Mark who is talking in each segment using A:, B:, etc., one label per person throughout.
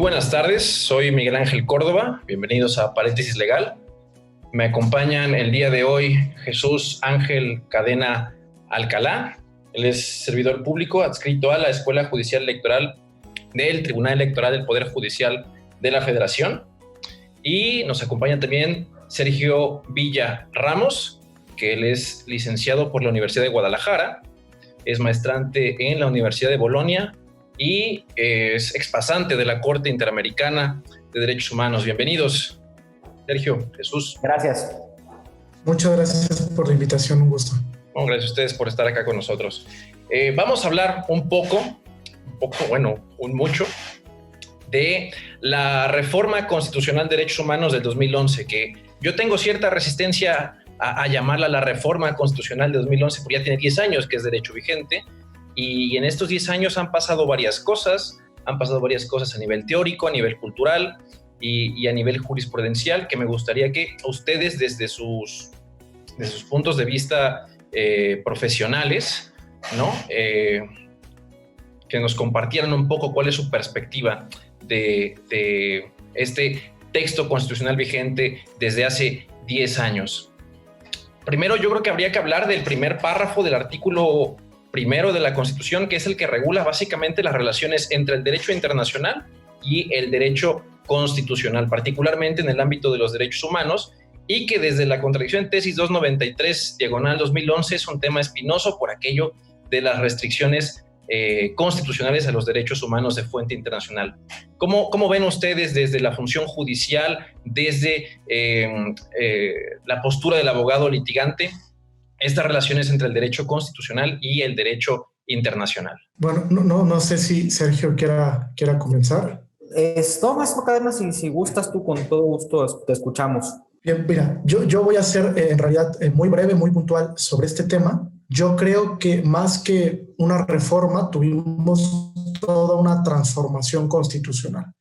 A: buenas tardes, soy Miguel Ángel Córdoba, bienvenidos a Paréntesis Legal. Me acompañan el día de hoy Jesús Ángel Cadena Alcalá. Él es servidor público adscrito a la Escuela Judicial Electoral del Tribunal Electoral del Poder Judicial de la Federación. Y nos acompaña también Sergio Villa Ramos, que él es licenciado por la Universidad de Guadalajara, es maestrante en la Universidad de Bolonia y es expasante de la Corte Interamericana de Derechos Humanos. Bienvenidos, Sergio, Jesús.
B: Gracias.
C: Muchas gracias por la invitación, un gusto.
A: Bueno, gracias a ustedes por estar acá con nosotros. Vamos a hablar mucho, de la reforma constitucional de derechos humanos del 2011, que yo tengo cierta resistencia a llamarla la reforma constitucional de 2011, porque ya tiene 10 años que es derecho vigente, y en estos 10 años han pasado varias cosas a nivel teórico, a nivel cultural y a nivel jurisprudencial, que me gustaría que ustedes desde sus puntos de vista profesionales, ¿no? Que nos compartieran un poco cuál es su perspectiva de este texto constitucional vigente desde hace 10 años. Primero, yo creo que habría que hablar del primer párrafo del artículo primero de la Constitución, que es el que regula básicamente las relaciones entre el derecho internacional y el derecho constitucional, particularmente en el ámbito de los derechos humanos, y que desde la contradicción en tesis 293/2011 es un tema espinoso por aquello de las restricciones constitucionales a los derechos humanos de fuente internacional. ¿Cómo ven ustedes desde la función judicial, desde la postura del abogado litigante, estas relaciones entre el derecho constitucional y el derecho internacional?
C: Bueno, no sé si Sergio quiera comenzar.
B: Maestro Cadena, si gustas tú, con todo gusto te escuchamos.
C: Bien, mira, yo voy a ser en realidad muy breve, muy puntual sobre este tema. Yo creo que más que una reforma, tuvimos toda una transformación constitucional.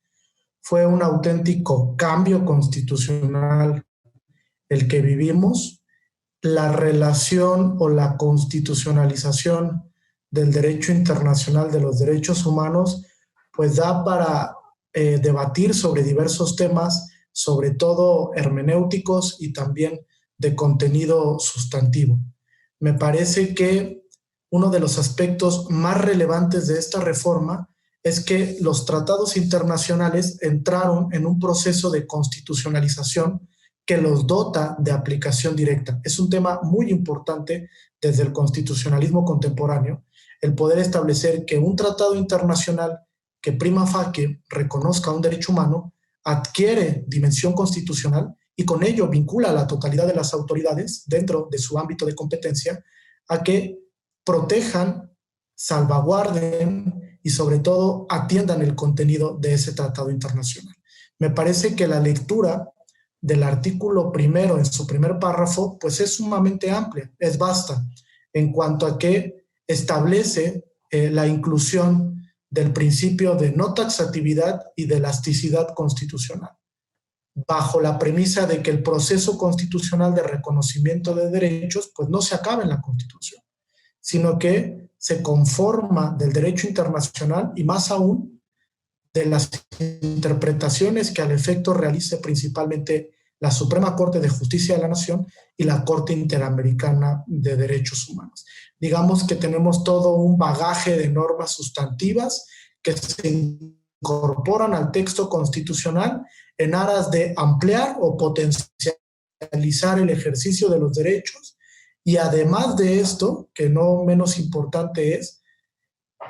C: Fue un auténtico cambio constitucional el que vivimos. La relación o la constitucionalización del derecho internacional de los derechos humanos pues da para debatir sobre diversos temas, sobre todo hermenéuticos y también de contenido sustantivo. Me parece que uno de los aspectos más relevantes de esta reforma es que los tratados internacionales entraron en un proceso de constitucionalización que los dota de aplicación directa. Es un tema muy importante desde el constitucionalismo contemporáneo, el poder establecer que un tratado internacional que prima facie reconozca un derecho humano adquiere dimensión constitucional y con ello vincula a la totalidad de las autoridades dentro de su ámbito de competencia a que protejan, salvaguarden y sobre todo atiendan el contenido de ese tratado internacional. Me parece que la lectura del artículo primero en su primer párrafo pues es sumamente amplia, es vasta en cuanto a que establece la inclusión del principio de no taxatividad y de elasticidad constitucional, bajo la premisa de que el proceso constitucional de reconocimiento de derechos pues no se acaba en la Constitución, sino que se conforma del derecho internacional y más aún de las interpretaciones que al efecto realice principalmente la Suprema Corte de Justicia de la Nación y la Corte Interamericana de Derechos Humanos. Digamos que tenemos todo un bagaje de normas sustantivas que se incorporan al texto constitucional en aras de ampliar o potencializar el ejercicio de los derechos y además de esto, que no menos importante es,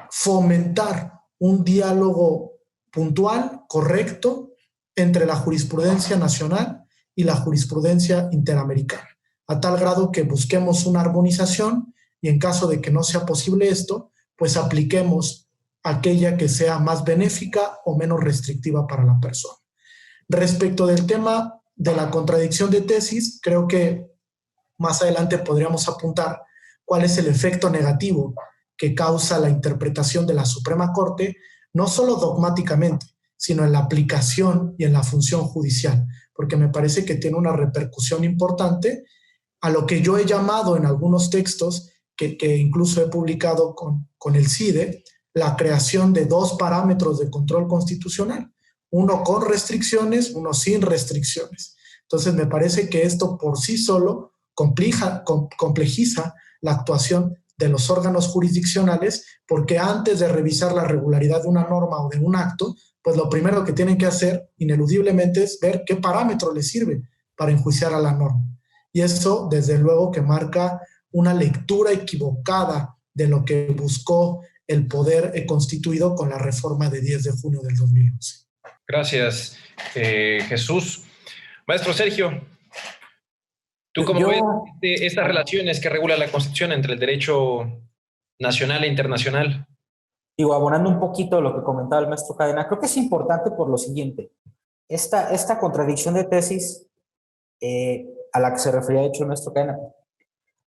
C: fomentar un diálogo puntual, correcto, entre la jurisprudencia nacional y la jurisprudencia interamericana, a tal grado que busquemos una armonización y en caso de que no sea posible esto, pues apliquemos aquella que sea más benéfica o menos restrictiva para la persona. Respecto del tema de la contradicción de tesis, creo que más adelante podríamos apuntar cuál es el efecto negativo que causa la interpretación de la Suprema Corte, no solo dogmáticamente, sino en la aplicación y en la función judicial, porque me parece que tiene una repercusión importante a lo que yo he llamado en algunos textos, que incluso he publicado con el CIDE, la creación de dos parámetros de control constitucional. uno con restricciones, uno sin restricciones. Entonces me parece que esto por sí solo complejiza la actuación de los órganos jurisdiccionales, porque antes de revisar la regularidad de una norma o de un acto, pues lo primero que tienen que hacer ineludiblemente es ver qué parámetro les sirve para enjuiciar a la norma. Y eso, desde luego, que marca una lectura equivocada de lo que buscó el poder constituido con la reforma de 10 de junio del 2011.
A: Gracias, Jesús. Maestro Sergio, ¿tú cómo ves estas relaciones que regula la Constitución entre el derecho nacional e internacional?
B: Digo, abonando un poquito lo que comentaba el maestro Cadena, creo que es importante por lo siguiente. Esta contradicción de tesis a la que se refería, de hecho, el maestro Cadena,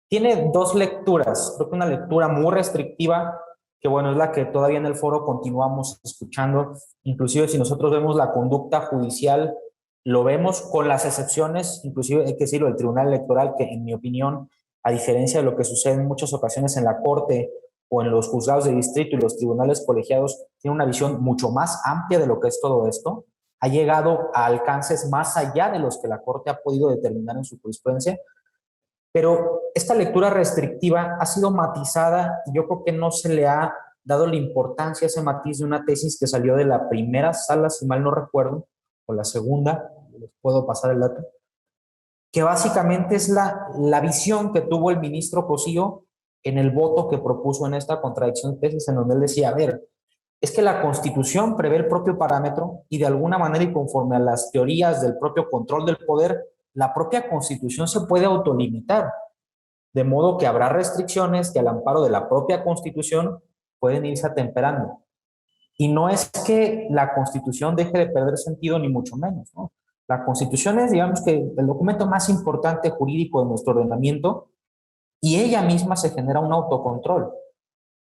B: tiene dos lecturas. Creo que una lectura muy restrictiva, que bueno, es la que todavía en el foro continuamos escuchando. Inclusive si nosotros vemos la conducta judicial, lo vemos con las excepciones, inclusive hay que decirlo, el Tribunal Electoral, que en mi opinión, a diferencia de lo que sucede en muchas ocasiones en la Corte o en los juzgados de distrito y los tribunales colegiados, tiene una visión mucho más amplia de lo que es todo esto. Ha llegado a alcances más allá de los que la Corte ha podido determinar en su jurisprudencia. Pero esta lectura restrictiva ha sido matizada y yo creo que no se le ha dado la importancia a ese matiz de una tesis que salió de la primera sala, si mal no recuerdo, o la segunda, les puedo pasar el dato, que básicamente es la visión que tuvo el ministro Cosío en el voto que propuso en esta contradicción de tesis, en donde él decía, a ver, es que la Constitución prevé el propio parámetro y de alguna manera y conforme a las teorías del propio control del poder, la propia Constitución se puede autolimitar, de modo que habrá restricciones que al amparo de la propia Constitución pueden irse atemperando. Y no es que la Constitución deje de perder sentido, ni mucho menos, ¿no? La Constitución es, digamos que, el documento más importante jurídico de nuestro ordenamiento y ella misma se genera un autocontrol.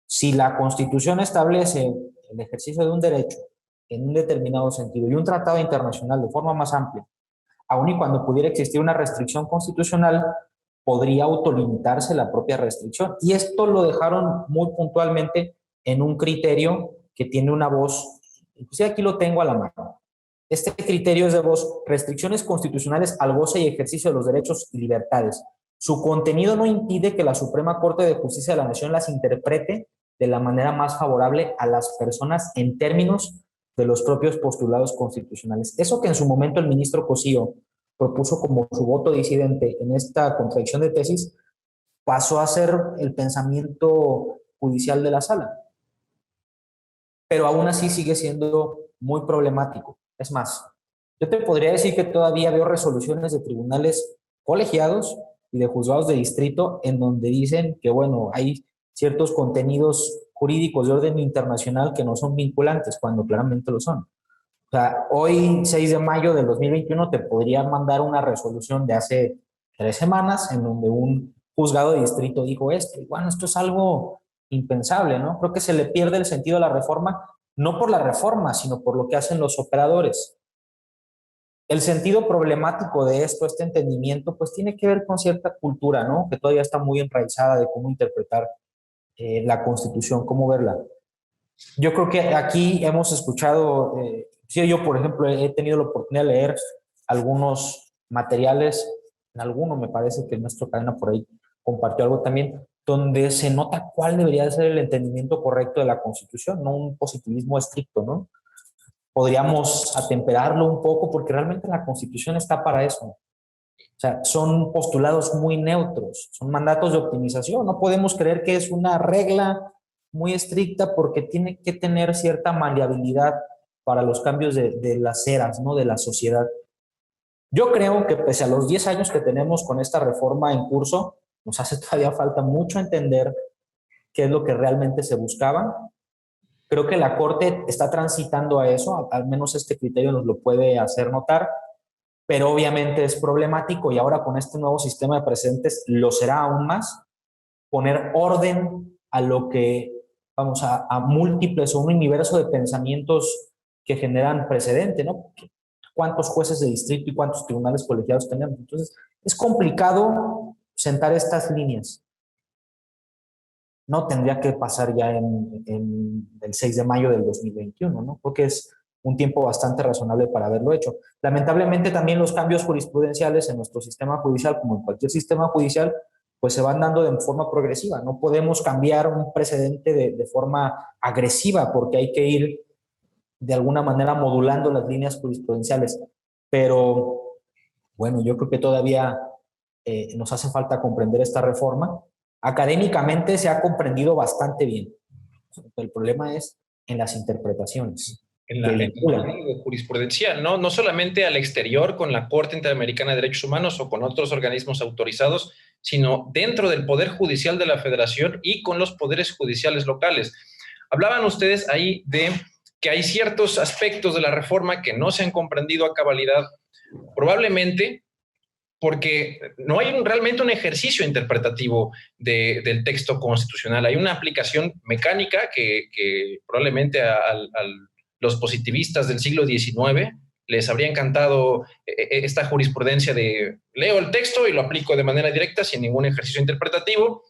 B: Si la Constitución establece el ejercicio de un derecho en un determinado sentido y un tratado internacional de forma más amplia, aun y cuando pudiera existir una restricción constitucional, podría autolimitarse la propia restricción. Y esto lo dejaron muy puntualmente en un criterio que tiene una voz, inclusive aquí lo tengo a la mano. Este criterio es de voz, restricciones constitucionales al goce y ejercicio de los derechos y libertades. Su contenido no impide que la Suprema Corte de Justicia de la Nación las interprete de la manera más favorable a las personas en términos de los propios postulados constitucionales. Eso que en su momento el ministro Cosío propuso como su voto disidente en esta contradicción de tesis, pasó a ser el pensamiento judicial de la sala. Pero aún así sigue siendo muy problemático. Es más, yo te podría decir que todavía veo resoluciones de tribunales colegiados y de juzgados de distrito en donde dicen que, bueno, hay ciertos contenidos jurídicos de orden internacional que no son vinculantes, cuando claramente lo son. O sea, hoy, 6 de mayo del 2021, te podría mandar una resolución de hace 3 semanas en donde un juzgado de distrito dijo esto. Y bueno, esto es algo impensable, ¿no? Creo que se le pierde el sentido a la reforma, no por la reforma, sino por lo que hacen los operadores. El sentido problemático de esto, este entendimiento, pues tiene que ver con cierta cultura, ¿no? Que todavía está muy enraizada de cómo interpretar la Constitución, cómo verla. Yo creo que aquí hemos escuchado, sí, yo por ejemplo he tenido la oportunidad de leer algunos materiales, en alguno me parece que el maestro Cadena por ahí compartió algo también, donde se nota cuál debería de ser el entendimiento correcto de la Constitución, no un positivismo estricto, ¿no? Podríamos atemperarlo un poco porque realmente la Constitución está para eso. O sea, son postulados muy neutros, son mandatos de optimización. No podemos creer que es una regla muy estricta porque tiene que tener cierta maleabilidad para los cambios de las eras, ¿no? De la sociedad. Yo creo que pese a los 10 años que tenemos con esta reforma en curso, nos hace todavía falta mucho entender qué es lo que realmente se buscaba. Creo que la Corte está transitando a eso, al menos este criterio nos lo puede hacer notar, pero obviamente es problemático y ahora con este nuevo sistema de precedentes lo será aún más, poner orden a lo que, vamos, a múltiples o un universo de pensamientos que generan precedente, ¿no? ¿Cuántos jueces de distrito y cuántos tribunales colegiados tenemos? Entonces, es complicado sentar estas líneas. No tendría que pasar ya en el 6 de mayo del 2021, ¿no? Porque es un tiempo bastante razonable para haberlo hecho. Lamentablemente también los cambios jurisprudenciales en nuestro sistema judicial, como en cualquier sistema judicial, pues se van dando de forma progresiva. No podemos cambiar un precedente de forma agresiva porque hay que ir de alguna manera modulando las líneas jurisprudenciales. Pero bueno, yo creo que todavía nos hace falta comprender esta reforma. Académicamente se ha comprendido bastante bien. El problema es en las interpretaciones.
A: En el jurisprudencial, ¿no? No solamente al exterior con la Corte Interamericana de Derechos Humanos o con otros organismos autorizados, sino dentro del Poder Judicial de la Federación y con los poderes judiciales locales. Hablaban ustedes ahí de que hay ciertos aspectos de la reforma que no se han comprendido a cabalidad, probablemente porque no hay realmente un ejercicio interpretativo del texto constitucional. Hay una aplicación mecánica que probablemente a los positivistas del siglo XIX les habría encantado esta jurisprudencia de leo el texto y lo aplico de manera directa sin ningún ejercicio interpretativo,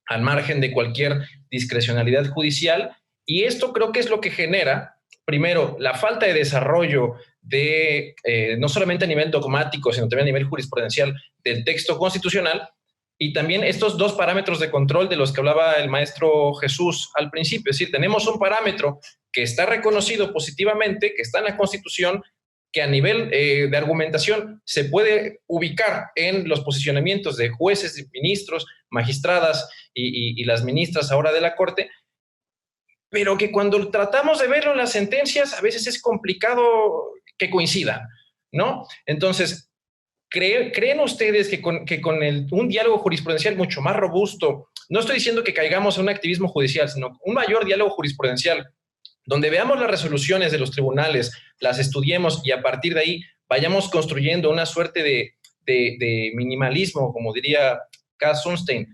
A: al margen de cualquier discrecionalidad judicial. Y esto creo que es lo que genera, primero, la falta de desarrollo de, no solamente a nivel dogmático, sino también a nivel jurisprudencial del texto constitucional, y también estos dos parámetros de control de los que hablaba el maestro Jesús al principio. Es decir, tenemos un parámetro que está reconocido positivamente, que está en la Constitución, que a nivel de argumentación se puede ubicar en los posicionamientos de jueces, ministros, magistradas y las ministras ahora de la Corte, pero que cuando tratamos de verlo en las sentencias a veces es complicado que coincidan, ¿no? Entonces, ¿creen ustedes que con un diálogo jurisprudencial mucho más robusto, no estoy diciendo que caigamos en un activismo judicial, sino un mayor diálogo jurisprudencial, donde veamos las resoluciones de los tribunales, las estudiemos y a partir de ahí vayamos construyendo una suerte de minimalismo, como diría Cass Sunstein,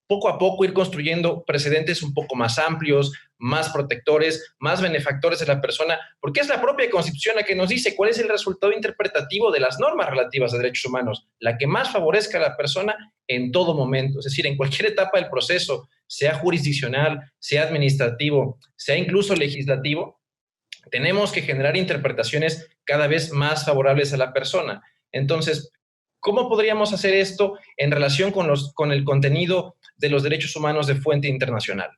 A: poco a poco ir construyendo precedentes un poco más amplios, más protectores, más benefactores de la persona, porque es la propia Constitución la que nos dice cuál es el resultado interpretativo de las normas relativas a derechos humanos, la que más favorezca a la persona en todo momento, es decir, en cualquier etapa del proceso, sea jurisdiccional, sea administrativo, sea incluso legislativo, tenemos que generar interpretaciones cada vez más favorables a la persona. Entonces, ¿cómo podríamos hacer esto en relación con el contenido de los derechos humanos de fuente internacional?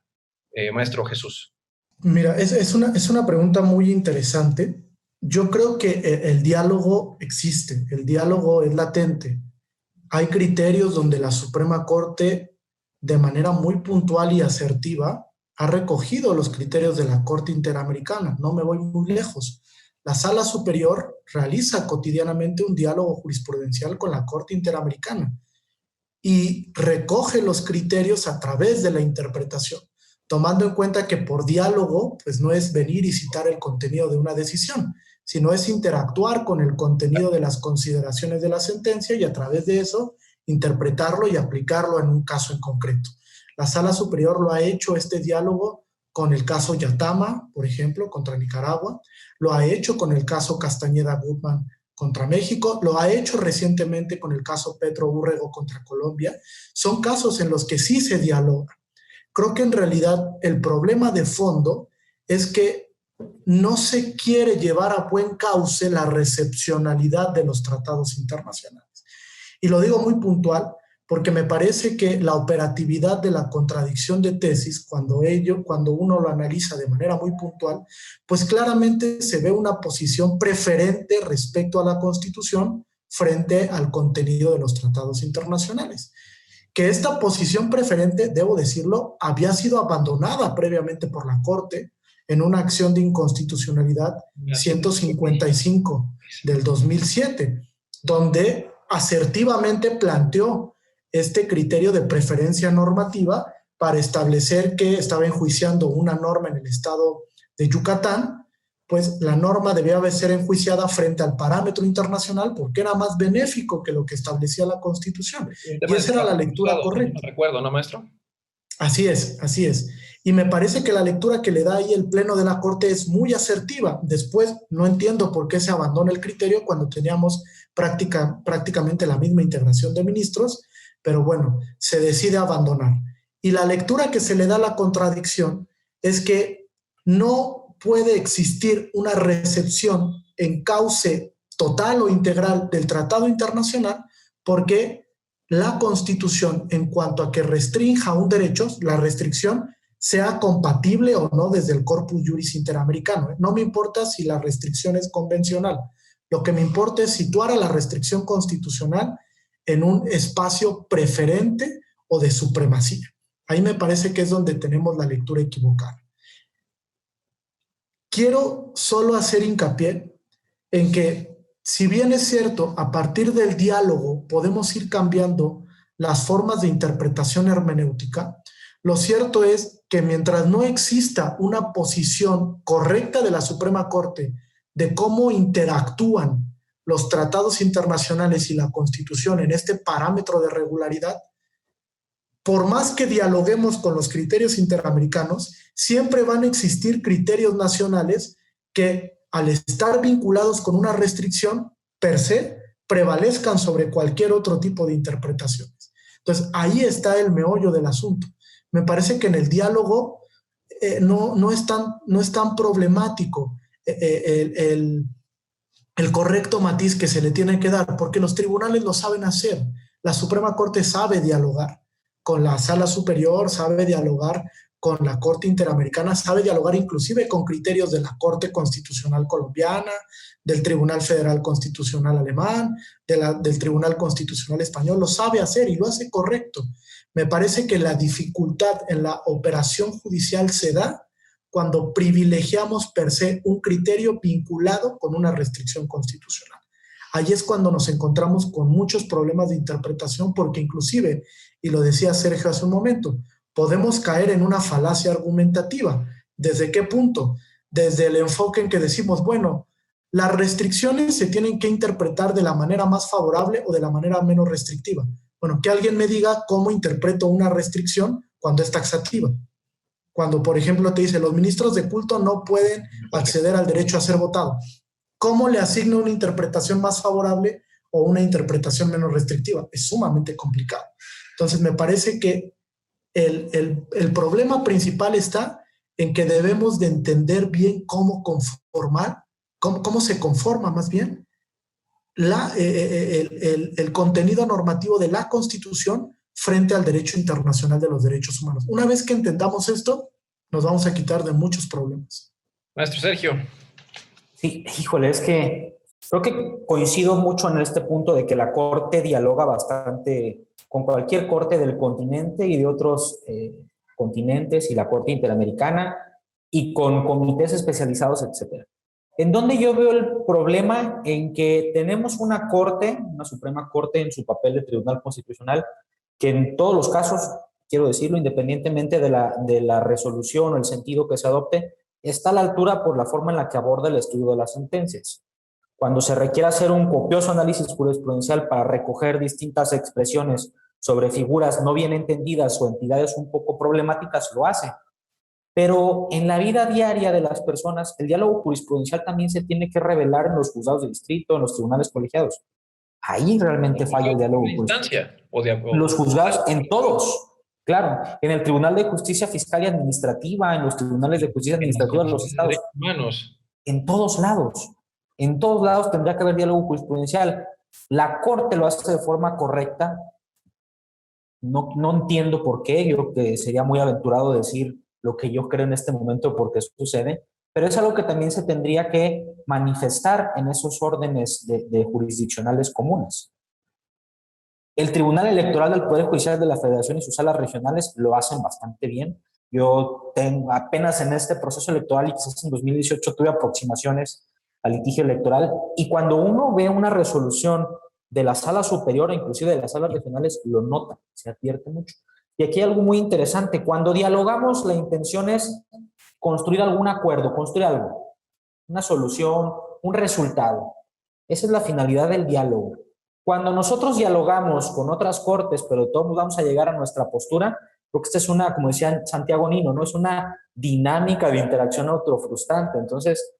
A: Maestro Jesús.
C: Mira, es una pregunta muy interesante. Yo creo que el diálogo existe, el diálogo es latente. Hay criterios donde la Suprema Corte, de manera muy puntual y asertiva, ha recogido los criterios de la Corte Interamericana. No me voy muy lejos. La Sala Superior realiza cotidianamente un diálogo jurisprudencial con la Corte Interamericana y recoge los criterios a través de la interpretación, tomando en cuenta que por diálogo, pues no es venir y citar el contenido de una decisión, sino es interactuar con el contenido de las consideraciones de la sentencia y a través de eso interpretarlo y aplicarlo en un caso en concreto. La Sala Superior lo ha hecho este diálogo con el caso Yatama, por ejemplo, contra Nicaragua, lo ha hecho con el caso Castañeda Gutman contra México, lo ha hecho recientemente con el caso Petro Burrego contra Colombia. Son casos en los que sí se dialoga. Creo que en realidad el problema de fondo es que no se quiere llevar a buen cauce la recepcionalidad de los tratados internacionales. Y lo digo muy puntual porque me parece que la operatividad de la contradicción de tesis, cuando uno lo analiza de manera muy puntual, pues claramente se ve una posición preferente respecto a la Constitución frente al contenido de los tratados internacionales. Que esta posición preferente, debo decirlo, había sido abandonada previamente por la Corte en una acción de inconstitucionalidad 155 del 2007, donde asertivamente planteó este criterio de preferencia normativa para establecer que estaba enjuiciando una norma en el estado de Yucatán, pues la norma debía ser enjuiciada frente al parámetro internacional porque era más benéfico que lo que establecía la Constitución. Y esa era la lectura correcta.
A: No recuerdo, ¿no, maestro?
C: Así es, así es. Y me parece que la lectura que le da ahí el Pleno de la Corte es muy asertiva. Después no entiendo por qué se abandona el criterio cuando teníamos prácticamente la misma integración de ministros, pero bueno, se decide abandonar. Y la lectura que se le da a la contradicción es que no puede existir una recepción en cauce total o integral del tratado internacional porque la Constitución, en cuanto a que restrinja un derecho, la restricción sea compatible o no desde el corpus juris interamericano. No me importa si la restricción es convencional. Lo que me importa es situar a la restricción constitucional en un espacio preferente o de supremacía. Ahí me parece que es donde tenemos la lectura equivocada. Quiero solo hacer hincapié en que, si bien es cierto, a partir del diálogo podemos ir cambiando las formas de interpretación hermenéutica, lo cierto es que mientras no exista una posición correcta de la Suprema Corte de cómo interactúan los tratados internacionales y la Constitución en este parámetro de regularidad, por más que dialoguemos con los criterios interamericanos, siempre van a existir criterios nacionales que, al estar vinculados con una restricción per se, prevalezcan sobre cualquier otro tipo de interpretaciones. Entonces, ahí está el meollo del asunto. Me parece que en el diálogo no es tan problemático el correcto matiz que se le tiene que dar, porque los tribunales lo saben hacer. La Suprema Corte sabe dialogar con la Sala Superior, sabe dialogar con la Corte Interamericana, sabe dialogar inclusive con criterios de la Corte Constitucional Colombiana, del Tribunal Federal Constitucional Alemán, del Tribunal Constitucional Español. Lo sabe hacer y lo hace correcto. Me parece que la dificultad en la operación judicial se da cuando privilegiamos per se un criterio vinculado con una restricción constitucional. Ahí es cuando nos encontramos con muchos problemas de interpretación, porque inclusive, y lo decía Sergio hace un momento, podemos caer en una falacia argumentativa. ¿Desde qué punto? Desde el enfoque en que decimos, bueno, las restricciones se tienen que interpretar de la manera más favorable o de la manera menos restrictiva. Bueno, que alguien me diga cómo interpreto una restricción cuando es taxativa. Cuando, por ejemplo, te dice, los ministros de culto no pueden acceder al derecho a ser votado. ¿Cómo le asigno una interpretación más favorable o una interpretación menos restrictiva? Es sumamente complicado. Entonces, me parece que el problema principal está en que debemos de entender bien cómo se conforma más bien el contenido normativo de la Constitución frente al derecho internacional de los derechos humanos. Una vez que entendamos esto, nos vamos a quitar de muchos problemas.
A: Maestro Sergio.
B: Sí, híjole, es que creo que coincido mucho en este punto de que la Corte dialoga bastante con cualquier corte del continente y de otros continentes y la Corte Interamericana y con comités especializados, etcétera. En donde yo veo el problema en que tenemos una Corte, una Suprema Corte en su papel de Tribunal Constitucional, que en todos los casos, quiero decirlo, independientemente de la resolución o el sentido que se adopte, está a la altura por la forma en la que aborda el estudio de las sentencias. Cuando se requiere hacer un copioso análisis jurisprudencial para recoger distintas expresiones sobre figuras no bien entendidas o entidades un poco problemáticas, lo hace. Pero en la vida diaria de las personas, el diálogo jurisprudencial también se tiene que revelar en los juzgados de distrito, en los tribunales colegiados. Ahí realmente falla el diálogo jurisprudencial. Los juzgados, en todos. Claro, en el Tribunal de Justicia Fiscal y Administrativa, en los tribunales de justicia administrativa de los estados. En todos lados tendría que haber diálogo jurisprudencial. La Corte lo hace de forma correcta. No entiendo por qué. Yo creo que sería muy aventurado decir lo que yo creo en este momento porque eso sucede, pero es algo que también se tendría que manifestar en esos órdenes de jurisdiccionales comunes. El Tribunal Electoral del Poder Judicial de la Federación y sus salas regionales lo hacen bastante bien. Yo tengo apenas en este proceso electoral y quizás en 2018 tuve aproximaciones al litigio electoral, y cuando uno ve una resolución de la sala superior, inclusive de las salas regionales, lo nota, se advierte mucho. Y aquí hay algo muy interesante. Cuando dialogamos, la intención es construir algún acuerdo, construir algo, una solución, un resultado. Esa es la finalidad del diálogo. Cuando nosotros dialogamos con otras cortes, pero todos vamos a llegar a nuestra postura, porque esta es una, como decía Santiago Nino, ¿no? Es una dinámica de interacción autofrustrante. Entonces,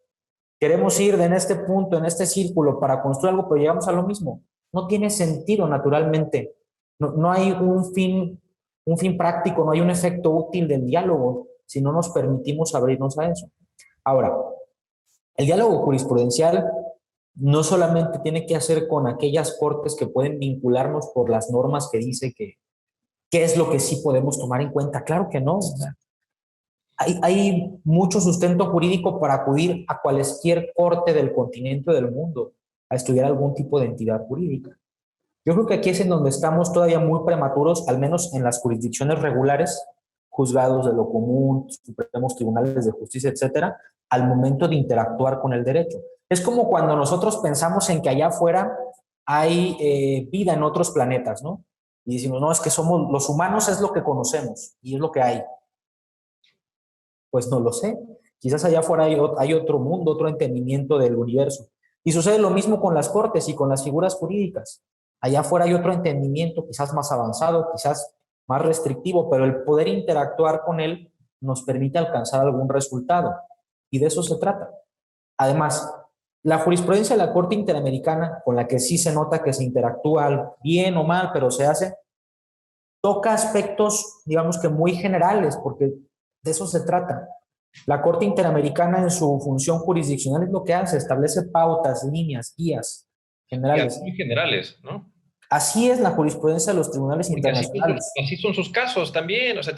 B: queremos ir en este punto, en este círculo, para construir algo, pero llegamos a lo mismo. No tiene sentido, naturalmente. No hay un fin práctico, no hay un efecto útil del diálogo si no nos permitimos abrirnos a eso. Ahora, el diálogo jurisprudencial no solamente tiene que hacer con aquellas cortes que pueden vincularnos por las normas que dice que qué es lo que sí podemos tomar en cuenta. Claro que no. Hay mucho sustento jurídico para acudir a cualquier corte del continente o del mundo a estudiar algún tipo de entidad jurídica. Yo creo que aquí es en donde estamos todavía muy prematuros, al menos en las jurisdicciones regulares, juzgados de lo común, supremos tribunales de justicia, etcétera, al momento de interactuar con el derecho. Es como cuando nosotros pensamos en que allá afuera hay vida en otros planetas, ¿no? Y decimos, no, es que somos los humanos, es lo que conocemos y es lo que hay. Pues no lo sé. Quizás allá afuera hay otro mundo, otro entendimiento del universo. Y sucede lo mismo con las cortes y con las figuras jurídicas. Allá afuera hay otro entendimiento, quizás más avanzado, quizás más restrictivo, pero el poder interactuar con él nos permite alcanzar algún resultado. Y de eso se trata. Además, la jurisprudencia de la Corte Interamericana, con la que sí se nota que se interactúa bien o mal, pero se hace, toca aspectos, digamos que muy generales, porque de eso se trata. La Corte Interamericana en su función jurisdiccional es lo que hace, establece pautas, líneas, guías generales.
A: Muy generales, ¿no?
B: Así es la jurisprudencia de los tribunales
A: Porque
B: internacionales.
A: así son sus casos también, o sea,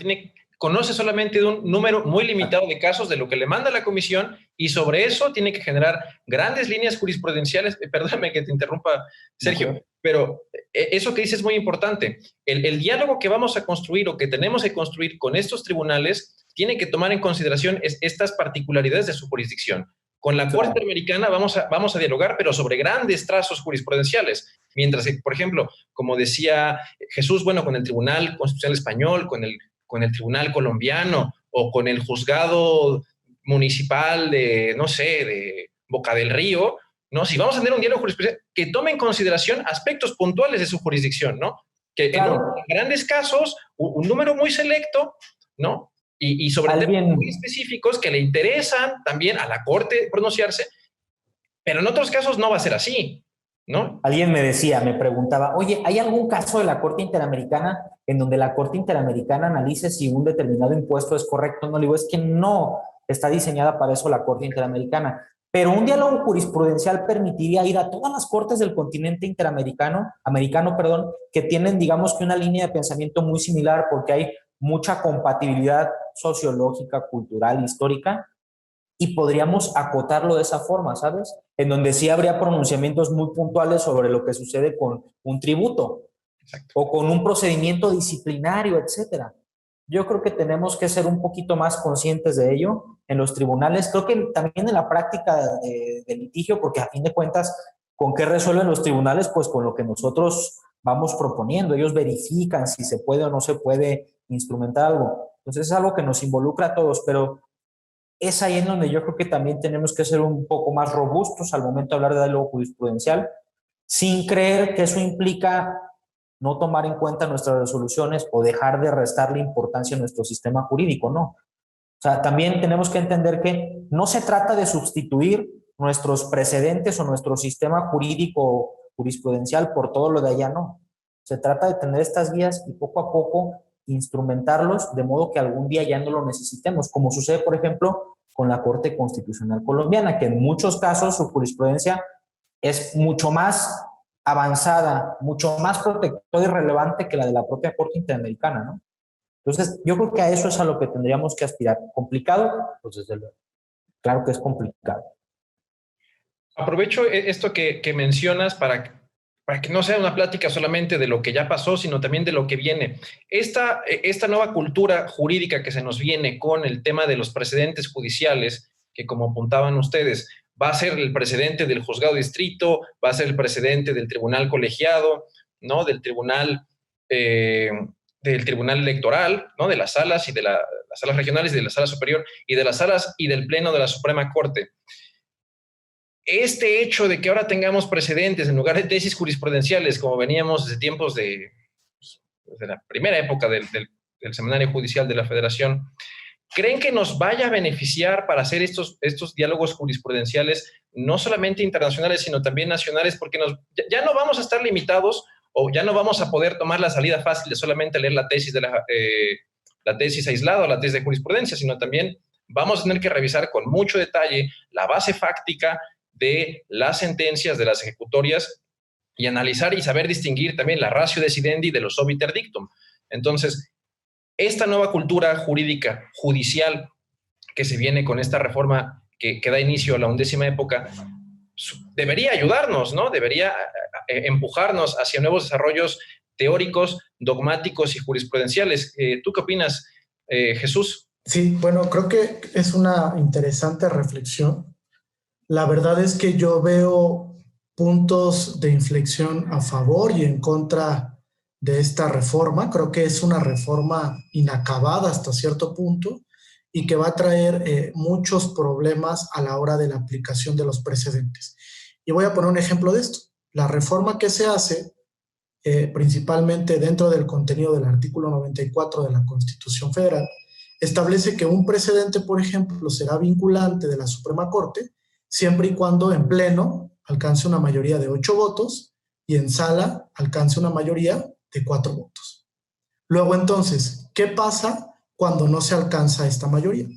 A: conoce solamente de un número muy limitado de casos de lo que le manda la comisión y sobre eso tiene que generar grandes líneas jurisprudenciales. Perdóname que te interrumpa, Sergio, pero eso que dices es muy importante. El diálogo que vamos a construir o que tenemos que construir con estos tribunales tiene que tomar en consideración estas particularidades de su jurisdicción. Con la Corte Interamericana vamos a dialogar, pero sobre grandes trazos jurisprudenciales. Mientras que, por ejemplo, como decía Jesús, bueno, con el Tribunal Constitucional Español, con el Tribunal Colombiano o con el Juzgado Municipal de, no sé, de Boca del Río, ¿no? Si vamos a tener un diálogo jurisprudencial, que tome en consideración aspectos puntuales de su jurisdicción, ¿no? Que en grandes casos, un número muy selecto, ¿no? Y sobre temas muy específicos que le interesan también a la Corte pronunciarse, pero en otros casos no va a ser así, ¿no?
B: Alguien me decía, me preguntaba, oye, ¿hay algún caso de la Corte Interamericana en donde la Corte Interamericana analice si un determinado impuesto es correcto o no? Le digo, es que no está diseñada para eso la Corte Interamericana. Pero un diálogo jurisprudencial permitiría ir a todas las cortes del continente interamericano, que tienen, digamos que una línea de pensamiento muy similar porque hay mucha compatibilidad sociológica, cultural, histórica, y podríamos acotarlo de esa forma, ¿sabes? En donde sí habría pronunciamientos muy puntuales sobre lo que sucede con un tributo. Exacto. O con un procedimiento disciplinario, etcétera. Yo creo que tenemos que ser un poquito más conscientes de ello en los tribunales. Creo que también en la práctica de litigio, porque a fin de cuentas, ¿con qué resuelven los tribunales? Pues con lo que nosotros vamos proponiendo. Ellos verifican si se puede o no se puede instrumentar algo. Entonces es algo que nos involucra a todos, pero es ahí en donde yo creo que también tenemos que ser un poco más robustos al momento de hablar de diálogo jurisprudencial, sin creer que eso implica no tomar en cuenta nuestras resoluciones o dejar de restarle importancia a nuestro sistema jurídico, no. O sea, también tenemos que entender que no se trata de sustituir nuestros precedentes o nuestro sistema jurídico jurisprudencial por todo lo de allá, no. Se trata de tener estas guías y poco a poco instrumentarlos de modo que algún día ya no lo necesitemos, como sucede, por ejemplo, con la Corte Constitucional Colombiana, que en muchos casos su jurisprudencia es mucho más avanzada, mucho más protectora y relevante que la de la propia Corte Interamericana, ¿no? Entonces, yo creo que a eso es a lo que tendríamos que aspirar. ¿Complicado? Pues desde luego. Claro que es complicado.
A: Aprovecho esto que mencionas para que no sea una plática solamente de lo que ya pasó, sino también de lo que viene. Esta nueva cultura jurídica que se nos viene con el tema de los precedentes judiciales, que como apuntaban ustedes, va a ser el precedente del juzgado de distrito, va a ser el precedente del tribunal colegiado, ¿no? Del tribunal electoral, ¿no? De las salas y de las salas regionales y de la sala superior y de las salas y del pleno de la Suprema Corte. Este hecho de que ahora tengamos precedentes en lugar de tesis jurisprudenciales, como veníamos desde tiempos de la primera época del Seminario Judicial de la Federación, ¿creen que nos vaya a beneficiar para hacer estos diálogos jurisprudenciales, no solamente internacionales, sino también nacionales? Porque ya no vamos a estar limitados o ya no vamos a poder tomar la salida fácil de solamente leer la tesis, la tesis aislada o la tesis de jurisprudencia, sino también vamos a tener que revisar con mucho detalle la base fáctica de las sentencias, de las ejecutorias, y analizar y saber distinguir también la ratio decidendi de los obiter dictum. Entonces, esta nueva cultura jurídica, judicial, que se viene con esta reforma que da inicio a la 11ª época, debería ayudarnos, ¿no? Debería empujarnos hacia nuevos desarrollos teóricos, dogmáticos y jurisprudenciales. ¿Tú qué opinas, Jesús?
C: Sí, bueno, creo que es una interesante reflexión. La verdad es que yo veo puntos de inflexión a favor y en contra de esta reforma. Creo que es una reforma inacabada hasta cierto punto y que va a traer muchos problemas a la hora de la aplicación de los precedentes. Y voy a poner un ejemplo de esto. La reforma que se hace, principalmente dentro del contenido del artículo 94 de la Constitución Federal, establece que un precedente, por ejemplo, será vinculante de la Suprema Corte siempre y cuando en pleno alcance una mayoría de 8 votos y en sala alcance una mayoría de 4 votos. Luego, entonces, ¿qué pasa cuando no se alcanza esta mayoría?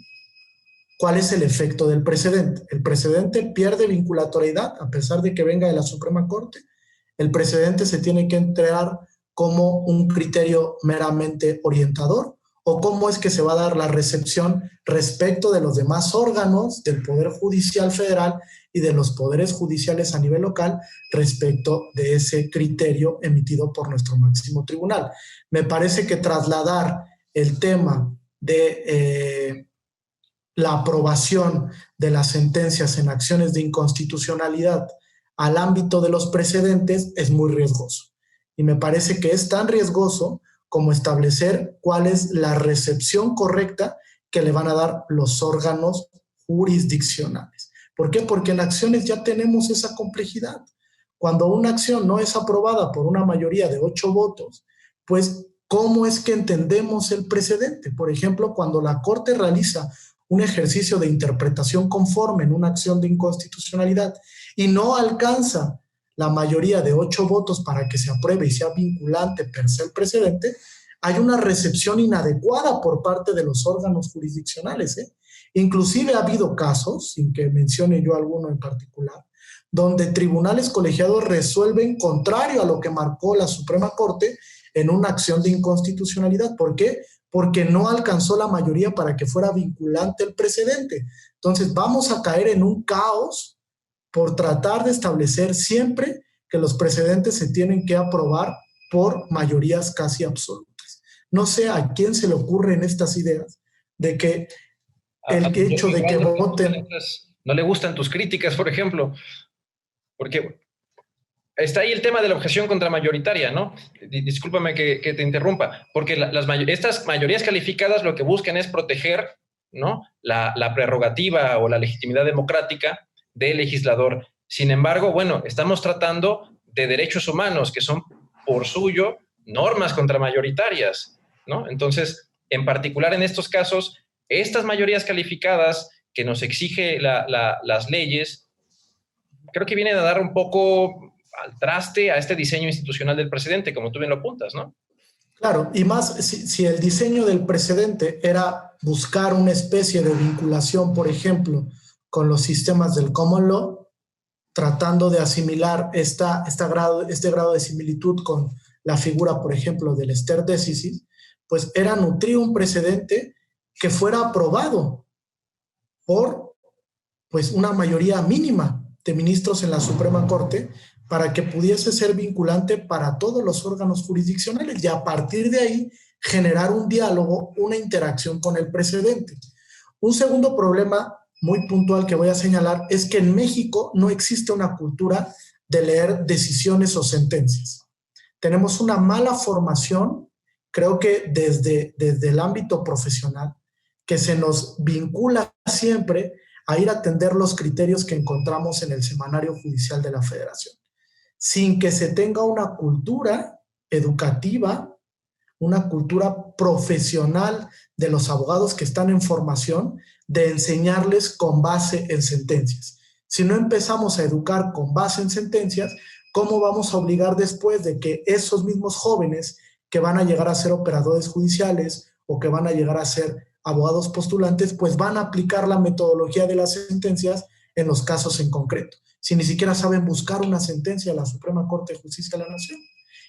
C: ¿Cuál es el efecto del precedente? El precedente pierde vinculatoriedad a pesar de que venga de la Suprema Corte. El precedente se tiene que entregar como un criterio meramente orientador, o cómo es que se va a dar la recepción respecto de los demás órganos del Poder Judicial Federal y de los poderes judiciales a nivel local respecto de ese criterio emitido por nuestro máximo tribunal. Me parece que trasladar el tema de la aprobación de las sentencias en acciones de inconstitucionalidad al ámbito de los precedentes es muy riesgoso. Y me parece que es tan riesgoso como establecer cuál es la recepción correcta que le van a dar los órganos jurisdiccionales. ¿Por qué? Porque en acciones ya tenemos esa complejidad. Cuando una acción no es aprobada por una mayoría de 8 votos, pues, ¿cómo es que entendemos el precedente? Por ejemplo, cuando la Corte realiza un ejercicio de interpretación conforme en una acción de inconstitucionalidad y no alcanza la mayoría de 8 votos para que se apruebe y sea vinculante per se el precedente, hay una recepción inadecuada por parte de los órganos jurisdiccionales. Inclusive ha habido casos, sin que mencione yo alguno en particular, donde tribunales colegiados resuelven contrario a lo que marcó la Suprema Corte en una acción de inconstitucionalidad. ¿Por qué? Porque no alcanzó la mayoría para que fuera vinculante el precedente. Entonces vamos a caer en un caos por tratar de establecer siempre que los precedentes se tienen que aprobar por mayorías casi absolutas. No sé a quién se le ocurren estas ideas de que el hecho de que voten...
A: No le gustan tus críticas, por ejemplo, porque está ahí el tema de la objeción contramayoritaria, ¿no? Discúlpame que te interrumpa, porque estas mayorías calificadas lo que buscan es proteger, ¿no?, la prerrogativa o la legitimidad democrática del legislador. Sin embargo, bueno, estamos tratando de derechos humanos que son por suyo normas contramayoritarias, ¿no? Entonces, en particular en estos casos, estas mayorías calificadas que nos exige las leyes, creo que vienen a dar un poco al traste a este diseño institucional del precedente, como tú bien lo apuntas, ¿no?
C: Claro, y más si el diseño del precedente era buscar una especie de vinculación, por ejemplo, con los sistemas del common law, tratando de asimilar este grado de similitud con la figura, por ejemplo, del stare decisis, pues era nutrir un precedente que fuera aprobado por, pues, una mayoría mínima de ministros en la Suprema Corte para que pudiese ser vinculante para todos los órganos jurisdiccionales y a partir de ahí generar un diálogo, una interacción con el precedente. Un segundo problema muy puntual que voy a señalar es que en México no existe una cultura de leer decisiones o sentencias. Tenemos una mala formación, creo que desde el ámbito profesional, que se nos vincula siempre a ir a atender los criterios que encontramos en el Semanario Judicial de la Federación, sin que se tenga una cultura educativa, una cultura profesional de los abogados que están en formación, de enseñarles con base en sentencias. Si no empezamos a educar con base en sentencias, ¿cómo vamos a obligar después de que esos mismos jóvenes que van a llegar a ser operadores judiciales o que van a llegar a ser abogados postulantes, pues van a aplicar la metodología de las sentencias en los casos en concreto, si ni siquiera saben buscar una sentencia de la Suprema Corte de Justicia de la Nación.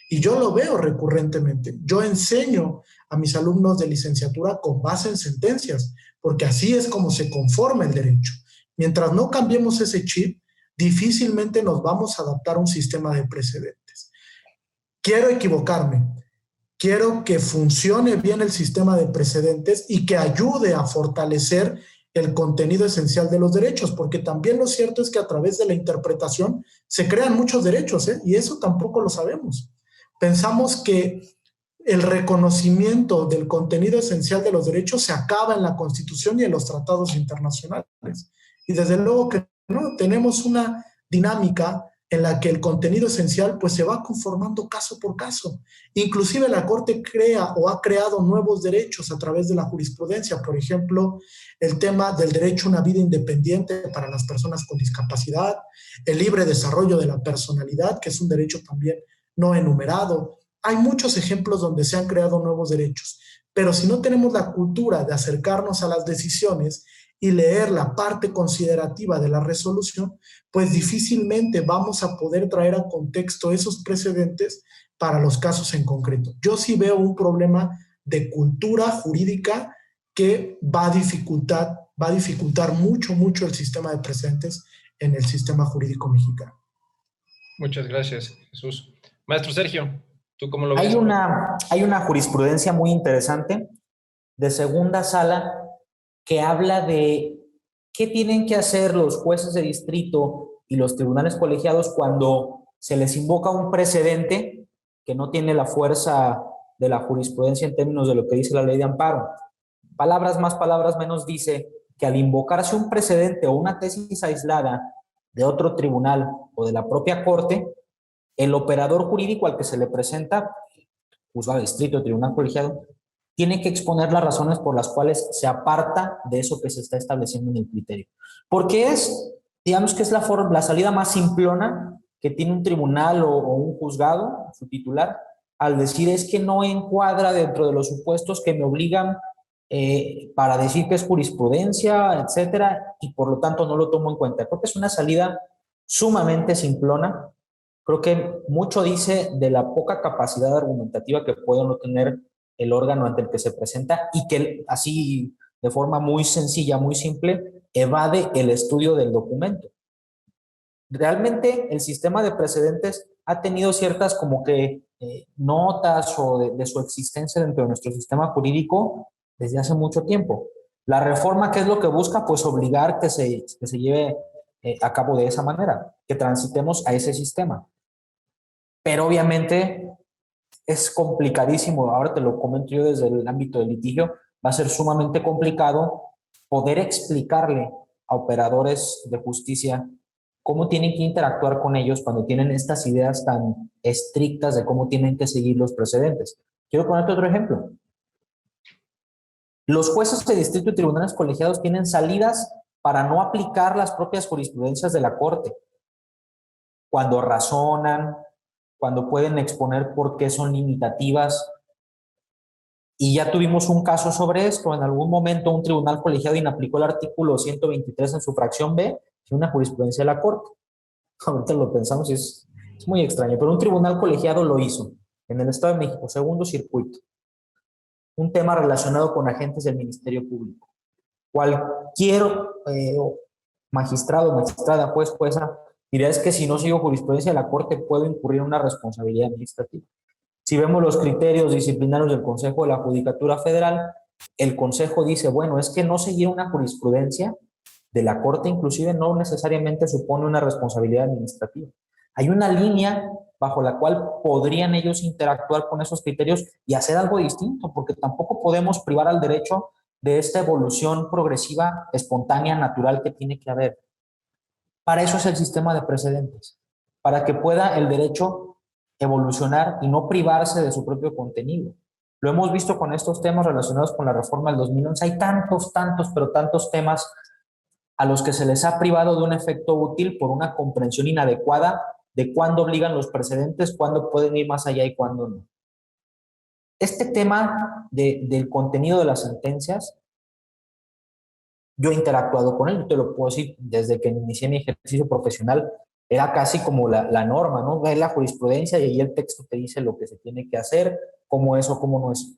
C: Y yo lo veo recurrentemente. Yo enseño a mis alumnos de licenciatura con base en sentencias, porque así es como se conforma el derecho. Mientras no cambiemos ese chip, difícilmente nos vamos a adaptar a un sistema de precedentes. Quiero equivocarme. Quiero que funcione bien el sistema de precedentes y que ayude a fortalecer el contenido esencial de los derechos, porque también lo cierto es que a través de la interpretación se crean muchos derechos, y eso tampoco lo sabemos. Pensamos que el reconocimiento del contenido esencial de los derechos se acaba en la Constitución y en los tratados internacionales. Y desde luego que no, tenemos una dinámica en la que el contenido esencial pues se va conformando caso por caso. Inclusive la Corte crea o ha creado nuevos derechos a través de la jurisprudencia. Por ejemplo, el tema del derecho a una vida independiente para las personas con discapacidad, el libre desarrollo de la personalidad, que es un derecho también no enumerado. Hay muchos ejemplos donde se han creado nuevos derechos, pero si no tenemos la cultura de acercarnos a las decisiones y leer la parte considerativa de la resolución, pues difícilmente vamos a poder traer a contexto esos precedentes para los casos en concreto. Yo sí veo un problema de cultura jurídica que va a dificultar mucho el sistema de precedentes en el sistema jurídico mexicano.
A: Muchas gracias, Jesús. Maestro Sergio, ¿tú cómo lo ves?
B: Hay una jurisprudencia muy interesante de segunda sala que habla de qué tienen que hacer los jueces de distrito y los tribunales colegiados cuando se les invoca un precedente que no tiene la fuerza de la jurisprudencia en términos de lo que dice la ley de amparo. Palabras más, palabras menos, dice que al invocarse un precedente o una tesis aislada de otro tribunal o de la propia corte, el operador jurídico al que se le presenta, juzgado de distrito o tribunal colegiado, tiene que exponer las razones por las cuales se aparta de eso que se está estableciendo en el criterio. Porque es, digamos que es la salida más simplona que tiene un tribunal o un juzgado, su titular, al decir es que no encuadra dentro de los supuestos que me obligan para decir que es jurisprudencia, etcétera, y por lo tanto no lo tomo en cuenta. Creo que es una salida sumamente simplona. Creo que mucho dice de la poca capacidad argumentativa que puede no tener el órgano ante el que se presenta y que así de forma muy sencilla, muy simple, evade el estudio del documento. Realmente el sistema de precedentes ha tenido ciertas como que notas o de su existencia dentro de nuestro sistema jurídico desde hace mucho tiempo. La reforma, ¿qué es lo que busca? Pues obligar que se lleve a cabo de esa manera, que transitemos a ese sistema. Pero obviamente es complicadísimo, ahora te lo comento yo desde el ámbito del litigio, va a ser sumamente complicado poder explicarle a operadores de justicia cómo tienen que interactuar con ellos cuando tienen estas ideas tan estrictas de cómo tienen que seguir los precedentes. Quiero ponerte otro ejemplo. Los jueces de distrito y tribunales colegiados tienen salidas para no aplicar las propias jurisprudencias de la Corte. Cuando razonan, cuando pueden exponer por qué son limitativas. Y ya tuvimos un caso sobre esto. En algún momento un tribunal colegiado inaplicó el artículo 123 en su fracción B, de una jurisprudencia de la Corte. Ahorita lo pensamos y es muy extraño, pero un tribunal colegiado lo hizo en el Estado de México, segundo circuito. Un tema relacionado con agentes del Ministerio Público. Cualquier magistrado, magistrada, juez, jueza, diría es que si no sigo jurisprudencia de la Corte puedo incurrir en una responsabilidad administrativa. Si vemos los criterios disciplinarios del Consejo de la Judicatura Federal, el Consejo dice, bueno, es que no seguir una jurisprudencia de la Corte inclusive no necesariamente supone una responsabilidad administrativa. Hay una línea bajo la cual podrían ellos interactuar con esos criterios y hacer algo distinto, porque tampoco podemos privar al derecho de esta evolución progresiva, espontánea, natural que tiene que haber. Para eso es el sistema de precedentes, para que pueda el derecho evolucionar y no privarse de su propio contenido. Lo hemos visto con estos temas relacionados con la reforma del 2011. Hay tantos temas a los que se les ha privado de un efecto útil por una comprensión inadecuada de cuándo obligan los precedentes, cuándo pueden ir más allá y cuándo no. Este tema del contenido de las sentencias Yo he interactuado con él, yo te lo puedo decir, desde que inicié mi ejercicio profesional, era casi como la norma, ¿no? Ver la jurisprudencia y ahí el texto te dice lo que se tiene que hacer, cómo es o cómo no es.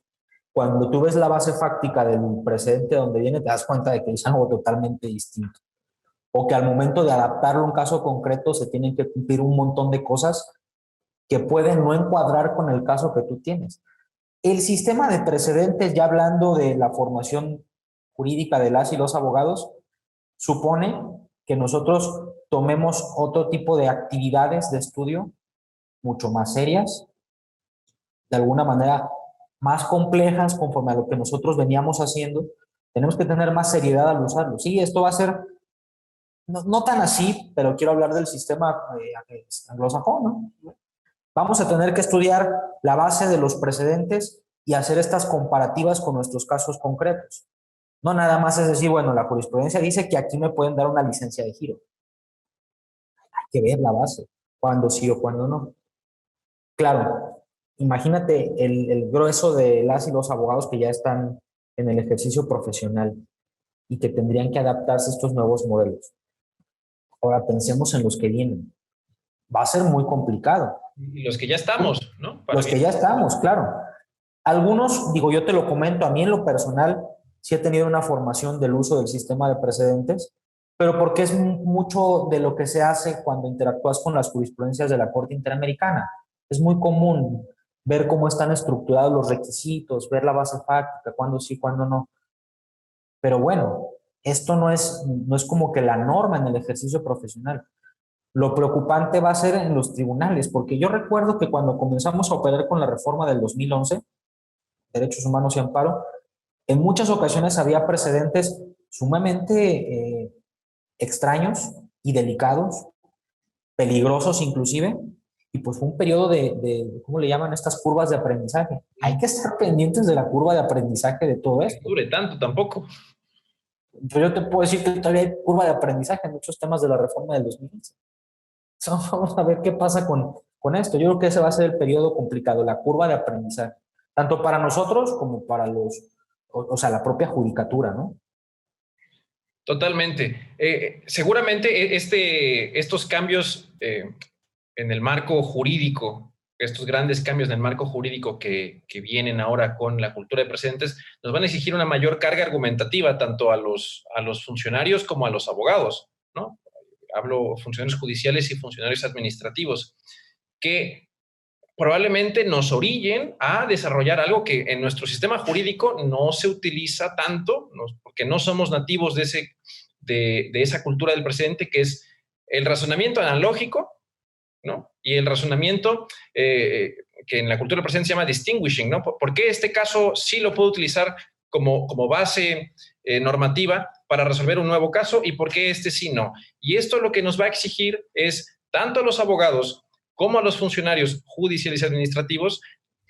B: Cuando tú ves la base fáctica del precedente donde viene, te das cuenta de que es algo totalmente distinto. O que al momento de adaptarlo a un caso concreto se tienen que cumplir un montón de cosas que pueden no encuadrar con el caso que tú tienes. El sistema de precedentes, ya hablando de la formación jurídica de las y los abogados, supone que nosotros tomemos otro tipo de actividades de estudio mucho más serias, de alguna manera más complejas conforme a lo que nosotros veníamos haciendo. Tenemos que tener más seriedad al usarlo. Sí, esto va a ser no tan así, pero quiero hablar del sistema anglosajón, ¿no? Vamos a tener que estudiar la base de los precedentes y hacer estas comparativas con nuestros casos concretos. No nada más es decir, bueno, la jurisprudencia dice que aquí me pueden dar una licencia de giro. Hay que ver la base, cuándo sí o cuándo no. Claro, imagínate el grueso de las y los abogados que ya están en el ejercicio profesional y que tendrían que adaptarse a estos nuevos modelos. Ahora pensemos en los que vienen. Va a ser muy complicado.
A: Y los que ya estamos, ¿no?
B: Los que ya estamos, claro. Algunos, digo, yo te lo comento, a mí en lo personal sí he tenido una formación del uso del sistema de precedentes, pero porque es mucho de lo que se hace cuando interactúas con las jurisprudencias de la Corte Interamericana. Es muy común ver cómo están estructurados los requisitos, ver la base fáctica, cuándo sí, cuándo no. Pero bueno, esto no es como que la norma en el ejercicio profesional. Lo preocupante va a ser en los tribunales, porque yo recuerdo que cuando comenzamos a operar con la reforma del 2011, Derechos Humanos y Amparo, en muchas ocasiones había precedentes sumamente extraños y delicados, peligrosos inclusive, y pues fue un periodo ¿cómo le llaman estas curvas de aprendizaje? Hay que estar pendientes de la curva de aprendizaje de todo esto.
A: No dure tanto tampoco.
B: Yo te puedo decir que todavía hay curva de aprendizaje en muchos temas de la reforma del 2011. Vamos a ver qué pasa con esto. Yo creo que ese va a ser el periodo complicado, la curva de aprendizaje, tanto para nosotros como para o sea, la propia judicatura, ¿no?
A: Totalmente. Seguramente estos cambios en el marco jurídico, estos grandes cambios en el marco jurídico que vienen ahora con la cultura de precedentes, nos van a exigir una mayor carga argumentativa tanto a los funcionarios como a los abogados, ¿no? Hablo funcionarios judiciales y funcionarios administrativos, que probablemente nos orillen a desarrollar algo que en nuestro sistema jurídico no se utiliza tanto, porque no somos nativos de esa cultura del precedente, que es el razonamiento analógico, ¿no? Y el razonamiento que en la cultura del precedente se llama distinguishing, ¿no? ¿Por qué este caso sí lo puedo utilizar como base normativa para resolver un nuevo caso y por qué este sí no? Y esto lo que nos va a exigir es tanto a los abogados como a los funcionarios judiciales y administrativos,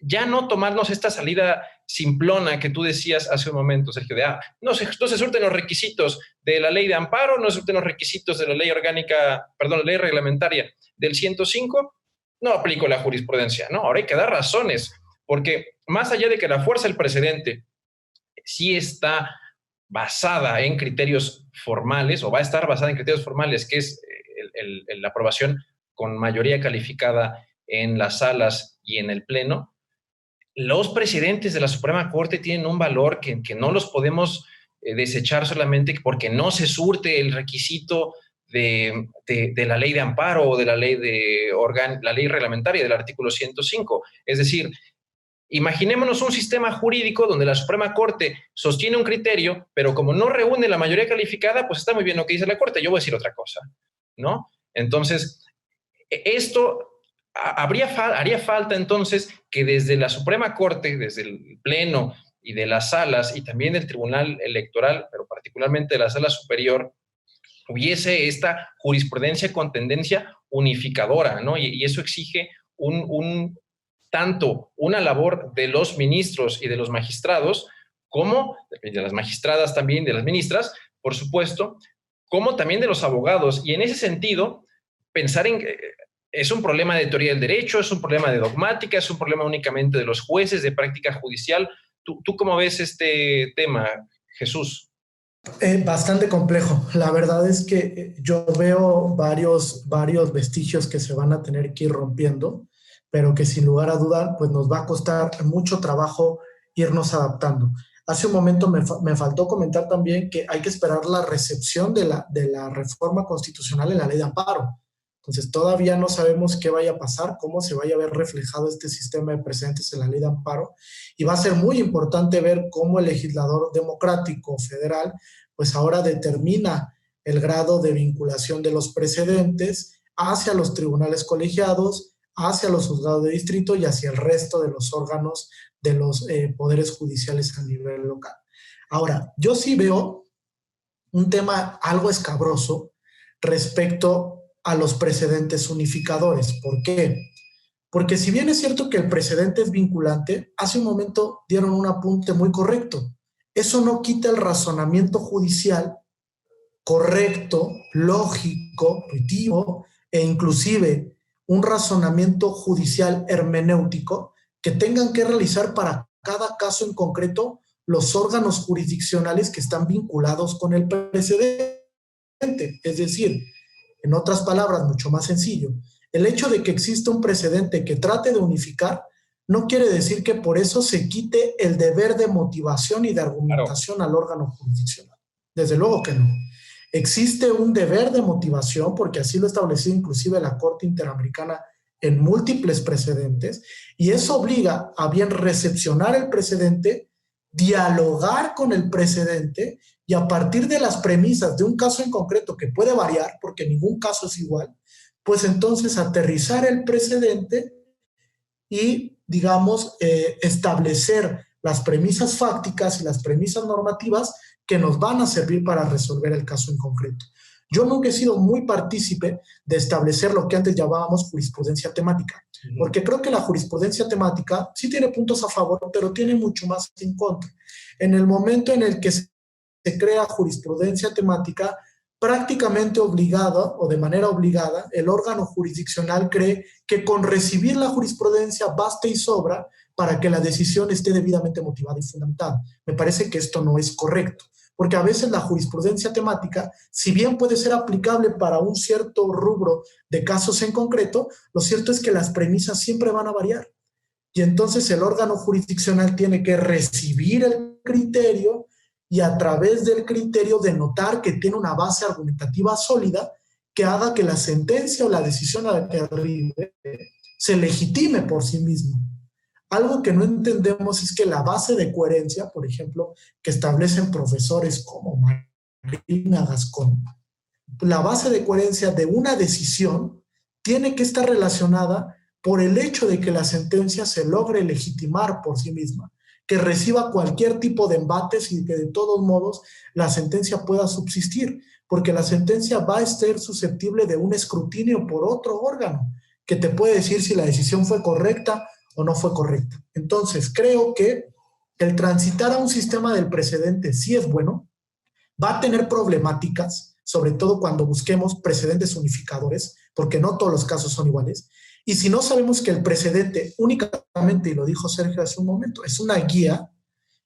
A: ya no tomarnos esta salida simplona que tú decías hace un momento, Sergio, de no se surten los requisitos de la ley de amparo, no se surten los requisitos de la ley orgánica, perdón, la ley reglamentaria del 105, no aplico la jurisprudencia, ¿no? Ahora hay que dar razones, porque más allá de que la fuerza del precedente sí está basada en criterios formales, o va a estar basada en criterios formales, que es la aprobación con mayoría calificada en las salas y en el pleno, los presidentes de la Suprema Corte tienen un valor que no los podemos desechar solamente porque no se surte el requisito de la ley de amparo o de la ley la ley reglamentaria del artículo 105. Es decir, imaginémonos un sistema jurídico donde la Suprema Corte sostiene un criterio, pero como no reúne la mayoría calificada, pues está muy bien lo que dice la Corte, yo voy a decir otra cosa, ¿no? Entonces, esto haría falta entonces que desde la Suprema Corte, desde el Pleno y de las salas y también del Tribunal Electoral, pero particularmente de la Sala Superior, hubiese esta jurisprudencia con tendencia unificadora, ¿no? Y eso exige tanto una labor de los ministros y de los magistrados, como de las magistradas también, de las ministras, por supuesto, como también de los abogados. Y en ese sentido, pensar en que es un problema de teoría del derecho, es un problema de dogmática, es un problema únicamente de los jueces, de práctica judicial. ¿Tú cómo ves este tema, Jesús?
C: Bastante complejo. La verdad es que yo veo varios vestigios que se van a tener que ir rompiendo, pero que sin lugar a dudar, pues nos va a costar mucho trabajo irnos adaptando. Hace un momento me faltó comentar también que hay que esperar la recepción de la reforma constitucional en la ley de amparo. Entonces, todavía no sabemos qué vaya a pasar, cómo se vaya a ver reflejado este sistema de precedentes en la ley de amparo, y va a ser muy importante ver cómo el legislador democrático federal pues ahora determina el grado de vinculación de los precedentes hacia los tribunales colegiados, hacia los juzgados de distrito y hacia el resto de los órganos de los poderes judiciales a nivel local. Ahora, yo sí veo un tema algo escabroso respecto a los precedentes unificadores. ¿Por qué? Porque si bien es cierto que el precedente es vinculante, hace un momento dieron un apunte muy correcto. Eso no quita el razonamiento judicial correcto, lógico, intuitivo e inclusive un razonamiento judicial hermenéutico que tengan que realizar para cada caso en concreto los órganos jurisdiccionales que están vinculados con el precedente. Es decir, en otras palabras, mucho más sencillo, el hecho de que exista un precedente que trate de unificar no quiere decir que por eso se quite el deber de motivación y de argumentación al órgano jurisdiccional. Desde luego que no. Existe un deber de motivación, porque así lo estableció inclusive la Corte Interamericana en múltiples precedentes, y eso obliga a bien recepcionar el precedente, dialogar con el precedente, y a partir de las premisas de un caso en concreto que puede variar, porque ningún caso es igual, pues entonces aterrizar el precedente y, digamos, establecer las premisas fácticas y las premisas normativas que nos van a servir para resolver el caso en concreto. Yo nunca he sido muy partícipe de establecer lo que antes llamábamos jurisprudencia temática, porque creo que la jurisprudencia temática sí tiene puntos a favor, pero tiene mucho más en contra. En el momento en el que se crea jurisprudencia temática, prácticamente obligado o de manera obligada, el órgano jurisdiccional cree que con recibir la jurisprudencia basta y sobra para que la decisión esté debidamente motivada y fundamentada. Me parece que esto no es correcto, porque a veces la jurisprudencia temática, si bien puede ser aplicable para un cierto rubro de casos en concreto, lo cierto es que las premisas siempre van a variar. Y entonces el órgano jurisdiccional tiene que recibir el criterio y a través del criterio denotar que tiene una base argumentativa sólida que haga que la sentencia o la decisión a la que arribe se legitime por sí misma. Algo que no entendemos es que la base de coherencia, por ejemplo, que establecen profesores como Marina Gascón, la base de coherencia de una decisión tiene que estar relacionada por el hecho de que la sentencia se logre legitimar por sí misma, que reciba cualquier tipo de embates y que de todos modos la sentencia pueda subsistir, porque la sentencia va a estar susceptible de un escrutinio por otro órgano que te puede decir si la decisión fue correcta o no fue correcta. Entonces, creo que el transitar a un sistema del precedente sí es bueno, va a tener problemáticas, sobre todo cuando busquemos precedentes unificadores, porque no todos los casos son iguales. Y si no sabemos que el precedente únicamente, y lo dijo Sergio hace un momento, es una guía,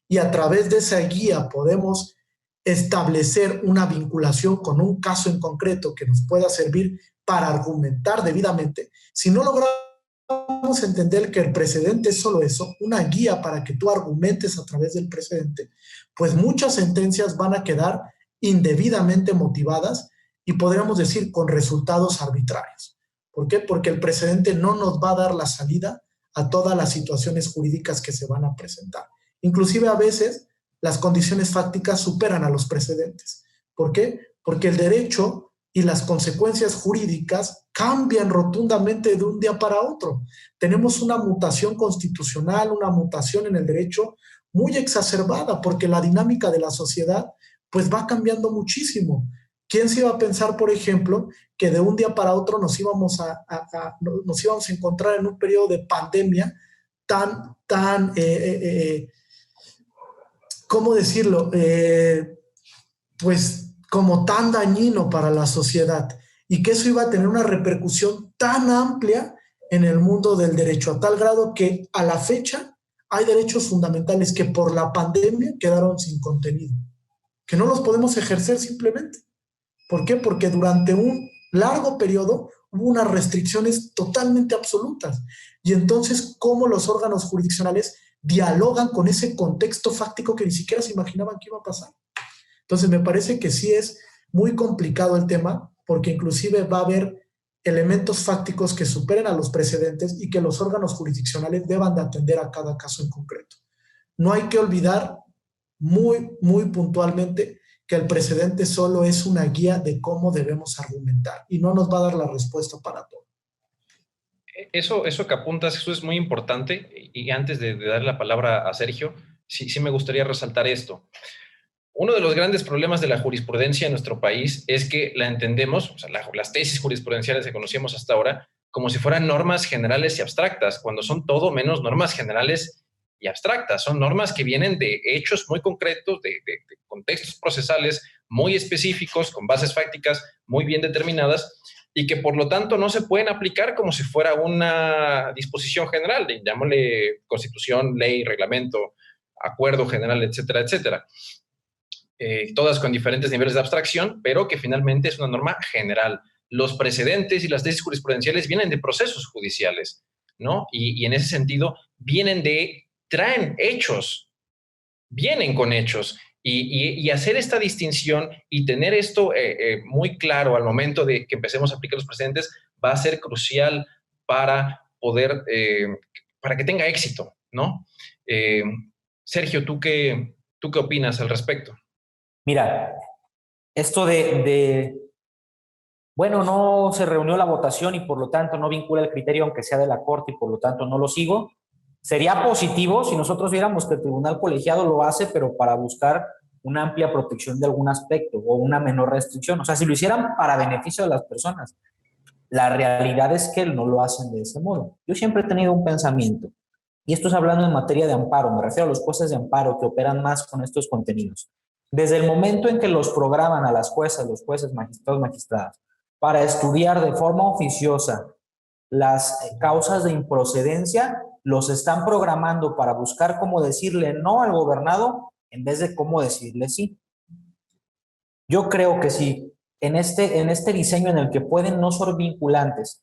C: y a través de esa guía podemos establecer una vinculación con un caso en concreto que nos pueda servir para argumentar debidamente, si no logramos entender que el precedente es solo eso, una guía para que tú argumentes a través del precedente, pues muchas sentencias van a quedar indebidamente motivadas y podríamos decir con resultados arbitrarios. ¿Por qué? Porque el precedente no nos va a dar la salida a todas las situaciones jurídicas que se van a presentar. Inclusive a veces las condiciones fácticas superan a los precedentes. ¿Por qué? Porque el derecho y las consecuencias jurídicas cambian rotundamente de un día para otro. Tenemos una mutación constitucional, una mutación en el derecho muy exacerbada, porque la dinámica de la sociedad pues va cambiando muchísimo. ¿Quién se iba a pensar, por ejemplo, que de un día para otro nos íbamos a encontrar en un periodo de pandemia ¿cómo decirlo? Pues como tan dañino para la sociedad, y que eso iba a tener una repercusión tan amplia en el mundo del derecho, a tal grado que a la fecha hay derechos fundamentales que por la pandemia quedaron sin contenido. que no los podemos ejercer simplemente. ¿Por qué? Porque durante un largo periodo hubo unas restricciones totalmente absolutas. Y entonces, ¿cómo los órganos jurisdiccionales dialogan con ese contexto fáctico que ni siquiera se imaginaban que iba a pasar? Entonces, me parece que sí es muy complicado el tema, porque inclusive va a haber elementos fácticos que superen a los precedentes y que los órganos jurisdiccionales deban de atender a cada caso en concreto. No hay que olvidar muy puntualmente que el precedente solo es una guía de cómo debemos argumentar y no nos va a dar la respuesta para todo.
A: Eso que apuntas, eso es muy importante. Y antes de darle la palabra a Sergio, sí me gustaría resaltar esto. Uno de los grandes problemas de la jurisprudencia en nuestro país es que la entendemos, o sea, las tesis jurisprudenciales que conocíamos hasta ahora, como si fueran normas generales y abstractas, cuando son todo menos normas generales y abstractas. Son normas que vienen de hechos muy concretos, de contextos procesales muy específicos, con bases fácticas muy bien determinadas, y que por lo tanto no se pueden aplicar como si fuera una disposición general, llámale constitución, ley, reglamento, acuerdo general, etcétera, etcétera. Todas con diferentes niveles de abstracción, pero que finalmente es una norma general. Los precedentes y las tesis jurisprudenciales vienen de procesos judiciales, ¿no? Y en ese sentido traen hechos, vienen con hechos. Y hacer esta distinción y tener esto muy claro al momento de que empecemos a aplicar los precedentes va a ser crucial para poder, para que tenga éxito, ¿no? Sergio, ¿tú qué opinas al respecto?
B: Mira, esto bueno, no se reunió la votación y por lo tanto no vincula el criterio aunque sea de la Corte y por lo tanto no lo sigo. Sería positivo si nosotros viéramos que el tribunal colegiado lo hace, pero para buscar una amplia protección de algún aspecto o una menor restricción. O sea, si lo hicieran para beneficio de las personas. La realidad es que no lo hacen de ese modo. Yo siempre he tenido un pensamiento, y esto es hablando en materia de amparo, me refiero a los jueces de amparo que operan más con estos contenidos. Desde el momento en que los programan a las juezas, los jueces, magistrados, magistradas, para estudiar de forma oficiosa las causas de improcedencia, los están programando para buscar cómo decirle no al gobernado en vez de cómo decirle sí. Yo creo que si en este diseño en el que pueden no ser vinculantes,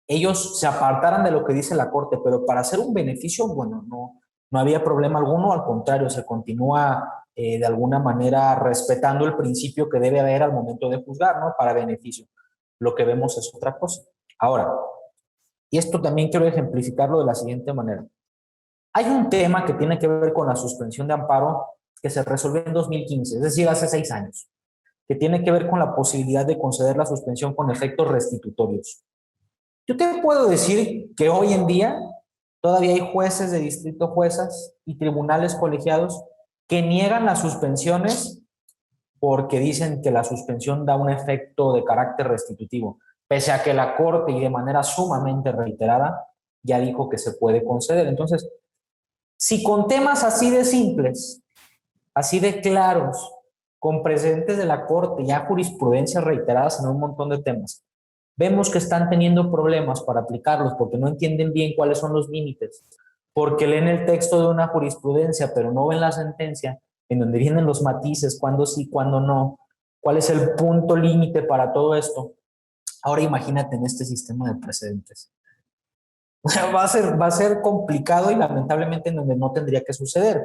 B: ellos se apartaran de lo que dice la Corte, pero para hacer un beneficio, bueno, no había problema alguno, al contrario, se continúa de alguna manera respetando el principio que debe haber al momento de juzgar, ¿no? Para beneficio. Lo que vemos es otra cosa. Ahora, y esto también quiero ejemplificarlo de la siguiente manera. Hay un tema que tiene que ver con la suspensión de amparo que se resolvió en 2015, es decir, hace 6 años, que tiene que ver con la posibilidad de conceder la suspensión con efectos restitutorios. Yo te puedo decir que hoy en día todavía hay jueces de distrito, juezas y tribunales colegiados que niegan las suspensiones porque dicen que la suspensión da un efecto de carácter restitutivo, pese a que la Corte y de manera sumamente reiterada ya dijo que se puede conceder. Entonces, si con temas así de simples, así de claros, con precedentes de la Corte, ya jurisprudencias reiteradas en un montón de temas, vemos que están teniendo problemas para aplicarlos porque no entienden bien cuáles son los límites, porque leen el texto de una jurisprudencia pero no ven la sentencia, en donde vienen los matices, cuándo sí, cuándo no, cuál es el punto límite para todo esto. Ahora imagínate en este sistema de precedentes. O sea, va a ser complicado y lamentablemente en donde no tendría que suceder.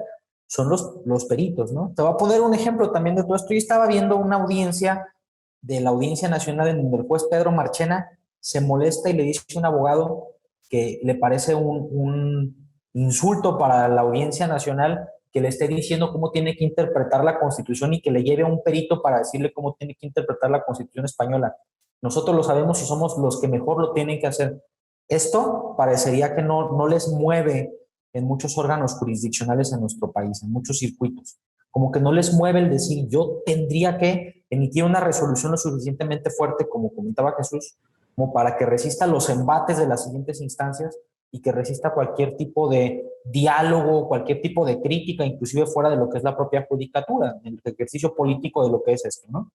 B: Son los peritos, ¿no? Te voy a poner un ejemplo también de todo esto. Yo estaba viendo una audiencia de la Audiencia Nacional en donde el juez Pedro Marchena se molesta y le dice a un abogado que le parece un insulto para la Audiencia Nacional que le esté diciendo cómo tiene que interpretar la Constitución y que le lleve a un perito para decirle cómo tiene que interpretar la Constitución española. Nosotros lo sabemos y somos los que mejor lo tienen que hacer. Esto parecería que no les mueve en muchos órganos jurisdiccionales en nuestro país, en muchos circuitos. Como que no les mueve el decir, yo tendría que emitir una resolución lo suficientemente fuerte, como comentaba Jesús, como para que resista los embates de las siguientes instancias y que resista cualquier tipo de diálogo, cualquier tipo de crítica, inclusive fuera de lo que es la propia judicatura, el ejercicio político de lo que es esto, ¿no?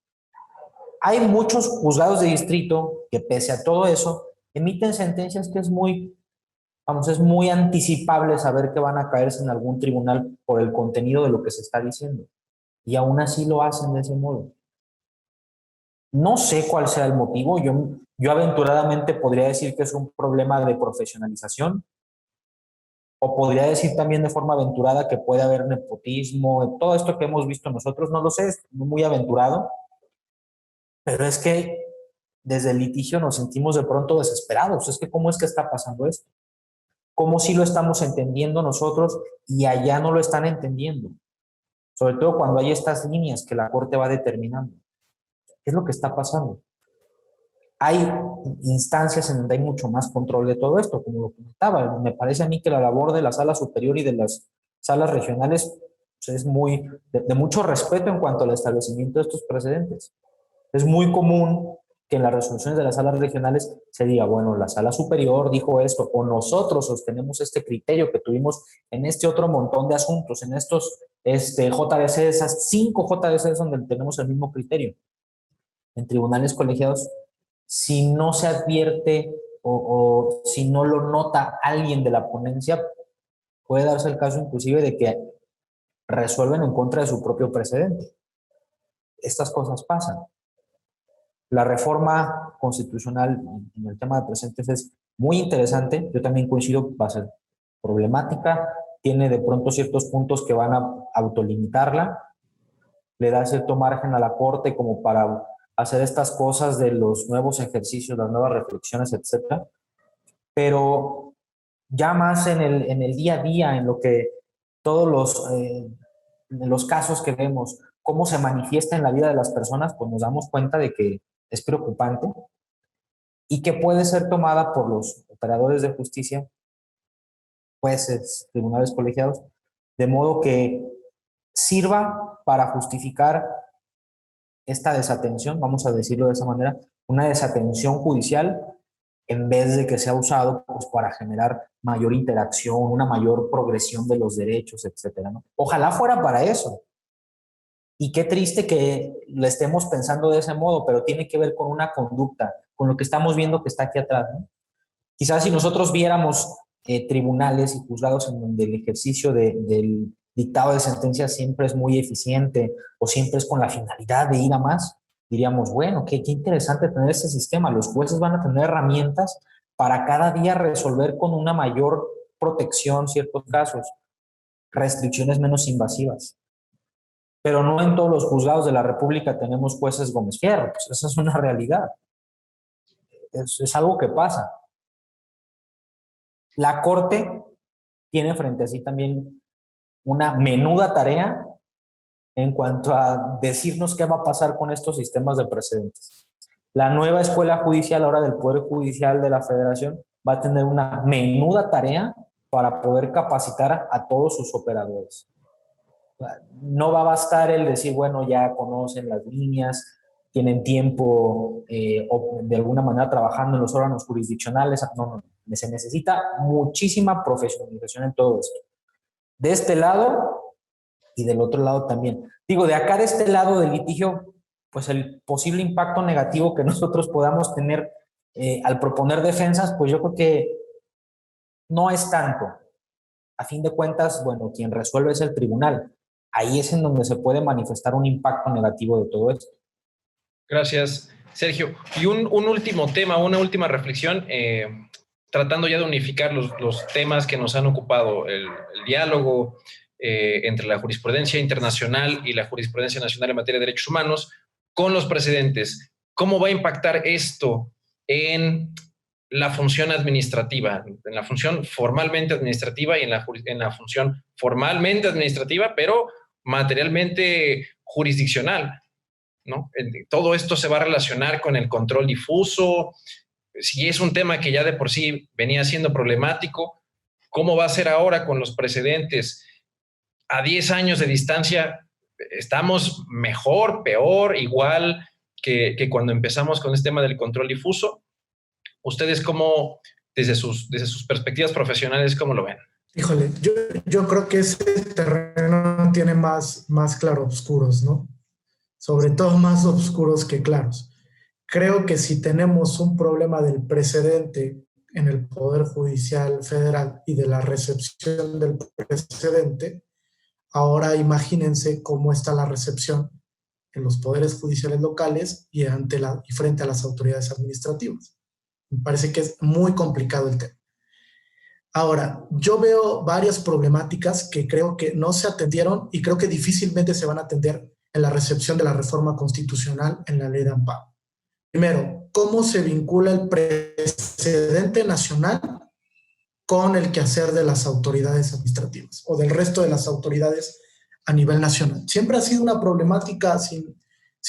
B: Hay muchos juzgados de distrito que, pese a todo eso, emiten sentencias que es muy anticipable saber que van a caerse en algún tribunal por el contenido de lo que se está diciendo. y aún así lo hacen de ese modo. No sé cuál sea el motivo. Yo aventuradamente podría decir que es un problema de profesionalización, o podría decir también de forma aventurada que puede haber nepotismo, todo esto que hemos visto nosotros, no lo sé, es muy aventurado, pero es que desde el litigio nos sentimos de pronto desesperados. Es que ¿cómo es que está pasando esto? ¿Cómo sí lo estamos entendiendo nosotros y allá no lo están entendiendo? Sobre todo cuando hay estas líneas que la Corte va determinando. ¿Qué es lo que está pasando? Hay instancias en donde hay mucho más control de todo esto, como lo comentaba. Me parece a mí que la labor de la sala superior y de las salas regionales pues, es muy de mucho respeto en cuanto al establecimiento de estos precedentes. Es muy común que en las resoluciones de las salas regionales se diga, bueno, la sala superior dijo esto, o nosotros sostenemos este criterio que tuvimos en este otro montón de asuntos, en estos JDC, esas 5 JDCs donde tenemos el mismo criterio. En tribunales colegiados, si no se advierte o si no lo nota alguien de la ponencia, puede darse el caso inclusive de que resuelven en contra de su propio precedente. Estas cosas pasan. La reforma constitucional en el tema de precedentes es muy interesante. Yo también coincido que va a ser problemática. Tiene de pronto ciertos puntos que van a autolimitarla. Le da cierto margen a la Corte como para hacer estas cosas de los nuevos ejercicios, las nuevas reflexiones, etcétera. Pero ya más en el día a día, en lo que todos los casos que vemos, cómo se manifiesta en la vida de las personas, pues nos damos cuenta de que es preocupante y que puede ser tomada por los operadores de justicia, jueces, tribunales colegiados, de modo que sirva para justificar esta desatención, vamos a decirlo de esa manera, una desatención judicial en vez de que sea usado pues, para generar mayor interacción, una mayor progresión de los derechos, etcétera, ¿no? Ojalá fuera para eso. Y qué triste que lo estemos pensando de ese modo, pero tiene que ver con una conducta, con lo que estamos viendo que está aquí atrás, ¿no? Quizás si nosotros viéramos tribunales y juzgados en donde el ejercicio del dictado de sentencias siempre es muy eficiente o siempre es con la finalidad de ir a más, diríamos, bueno, qué interesante tener este sistema. Los jueces van a tener herramientas para cada día resolver con una mayor protección ciertos casos, restricciones menos invasivas. Pero no en todos los juzgados de la República tenemos jueces Gómez Fierro, pues esa es una realidad. Es algo que pasa. La Corte tiene frente a sí también una menuda tarea en cuanto a decirnos qué va a pasar con estos sistemas de precedentes. La nueva escuela judicial, ahora del Poder Judicial de la Federación, va a tener una menuda tarea para poder capacitar a todos sus operadores. No va a bastar el decir, bueno, ya conocen las líneas, tienen tiempo o de alguna manera trabajando en los órganos jurisdiccionales. No, se necesita muchísima profesionalización en todo esto. De este lado y del otro lado también. Digo, de acá de este lado del litigio, pues el posible impacto negativo que nosotros podamos tener al proponer defensas, pues yo creo que no es tanto. A fin de cuentas, bueno, quien resuelve es el tribunal. Ahí es en donde se puede manifestar un impacto negativo de todo esto.
A: Gracias, Sergio. Y un último tema, una última reflexión, tratando ya de unificar los temas que nos han ocupado, el diálogo entre la jurisprudencia internacional y la jurisprudencia nacional en materia de derechos humanos con los precedentes. ¿Cómo va a impactar esto en la función administrativa, en la función formalmente administrativa y en la función formalmente administrativa, pero materialmente jurisdiccional, ¿no? Todo esto se va a relacionar con el control difuso. Si es un tema que ya de por sí venía siendo problemático, ¿cómo va a ser ahora con los precedentes? A 10 años de distancia, ¿estamos mejor, peor, igual que cuando empezamos con este tema del control difuso? ¿Ustedes cómo, desde sus perspectivas profesionales, cómo lo ven?
C: Híjole, yo creo que ese terreno tiene más claroscuros, ¿no? Sobre todo más oscuros que claros. Creo que si tenemos un problema del precedente en el Poder Judicial Federal y de la recepción del precedente, Ahora imagínense cómo está la recepción en los poderes judiciales locales y frente a las autoridades administrativas. Me parece que es muy complicado el tema. Ahora, yo veo varias problemáticas que creo que no se atendieron y creo que difícilmente se van a atender en la recepción de la reforma constitucional en la ley de amparo. Primero, ¿cómo se vincula el precedente nacional con el quehacer de las autoridades administrativas o del resto de las autoridades a nivel nacional? Siempre ha sido una problemática sin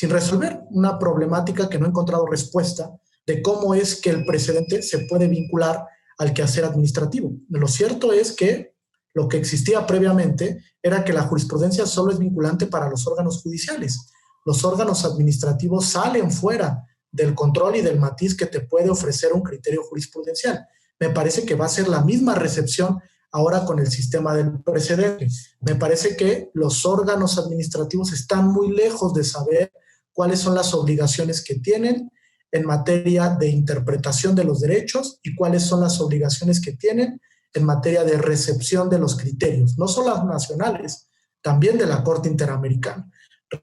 C: resolver, una problemática que no ha encontrado respuesta de cómo es que el precedente se puede vincular al quehacer administrativo. Lo cierto es que lo que existía previamente era que la jurisprudencia solo es vinculante para los órganos judiciales. Los órganos administrativos salen fuera del control y del matiz que te puede ofrecer un criterio jurisprudencial. Me parece que va a ser la misma recepción ahora con el sistema del precedente. Me parece que los órganos administrativos están muy lejos de saber cuáles son las obligaciones que tienen en materia de interpretación de los derechos y cuáles son las obligaciones que tienen en materia de recepción de los criterios, no solo las nacionales, también de la Corte Interamericana.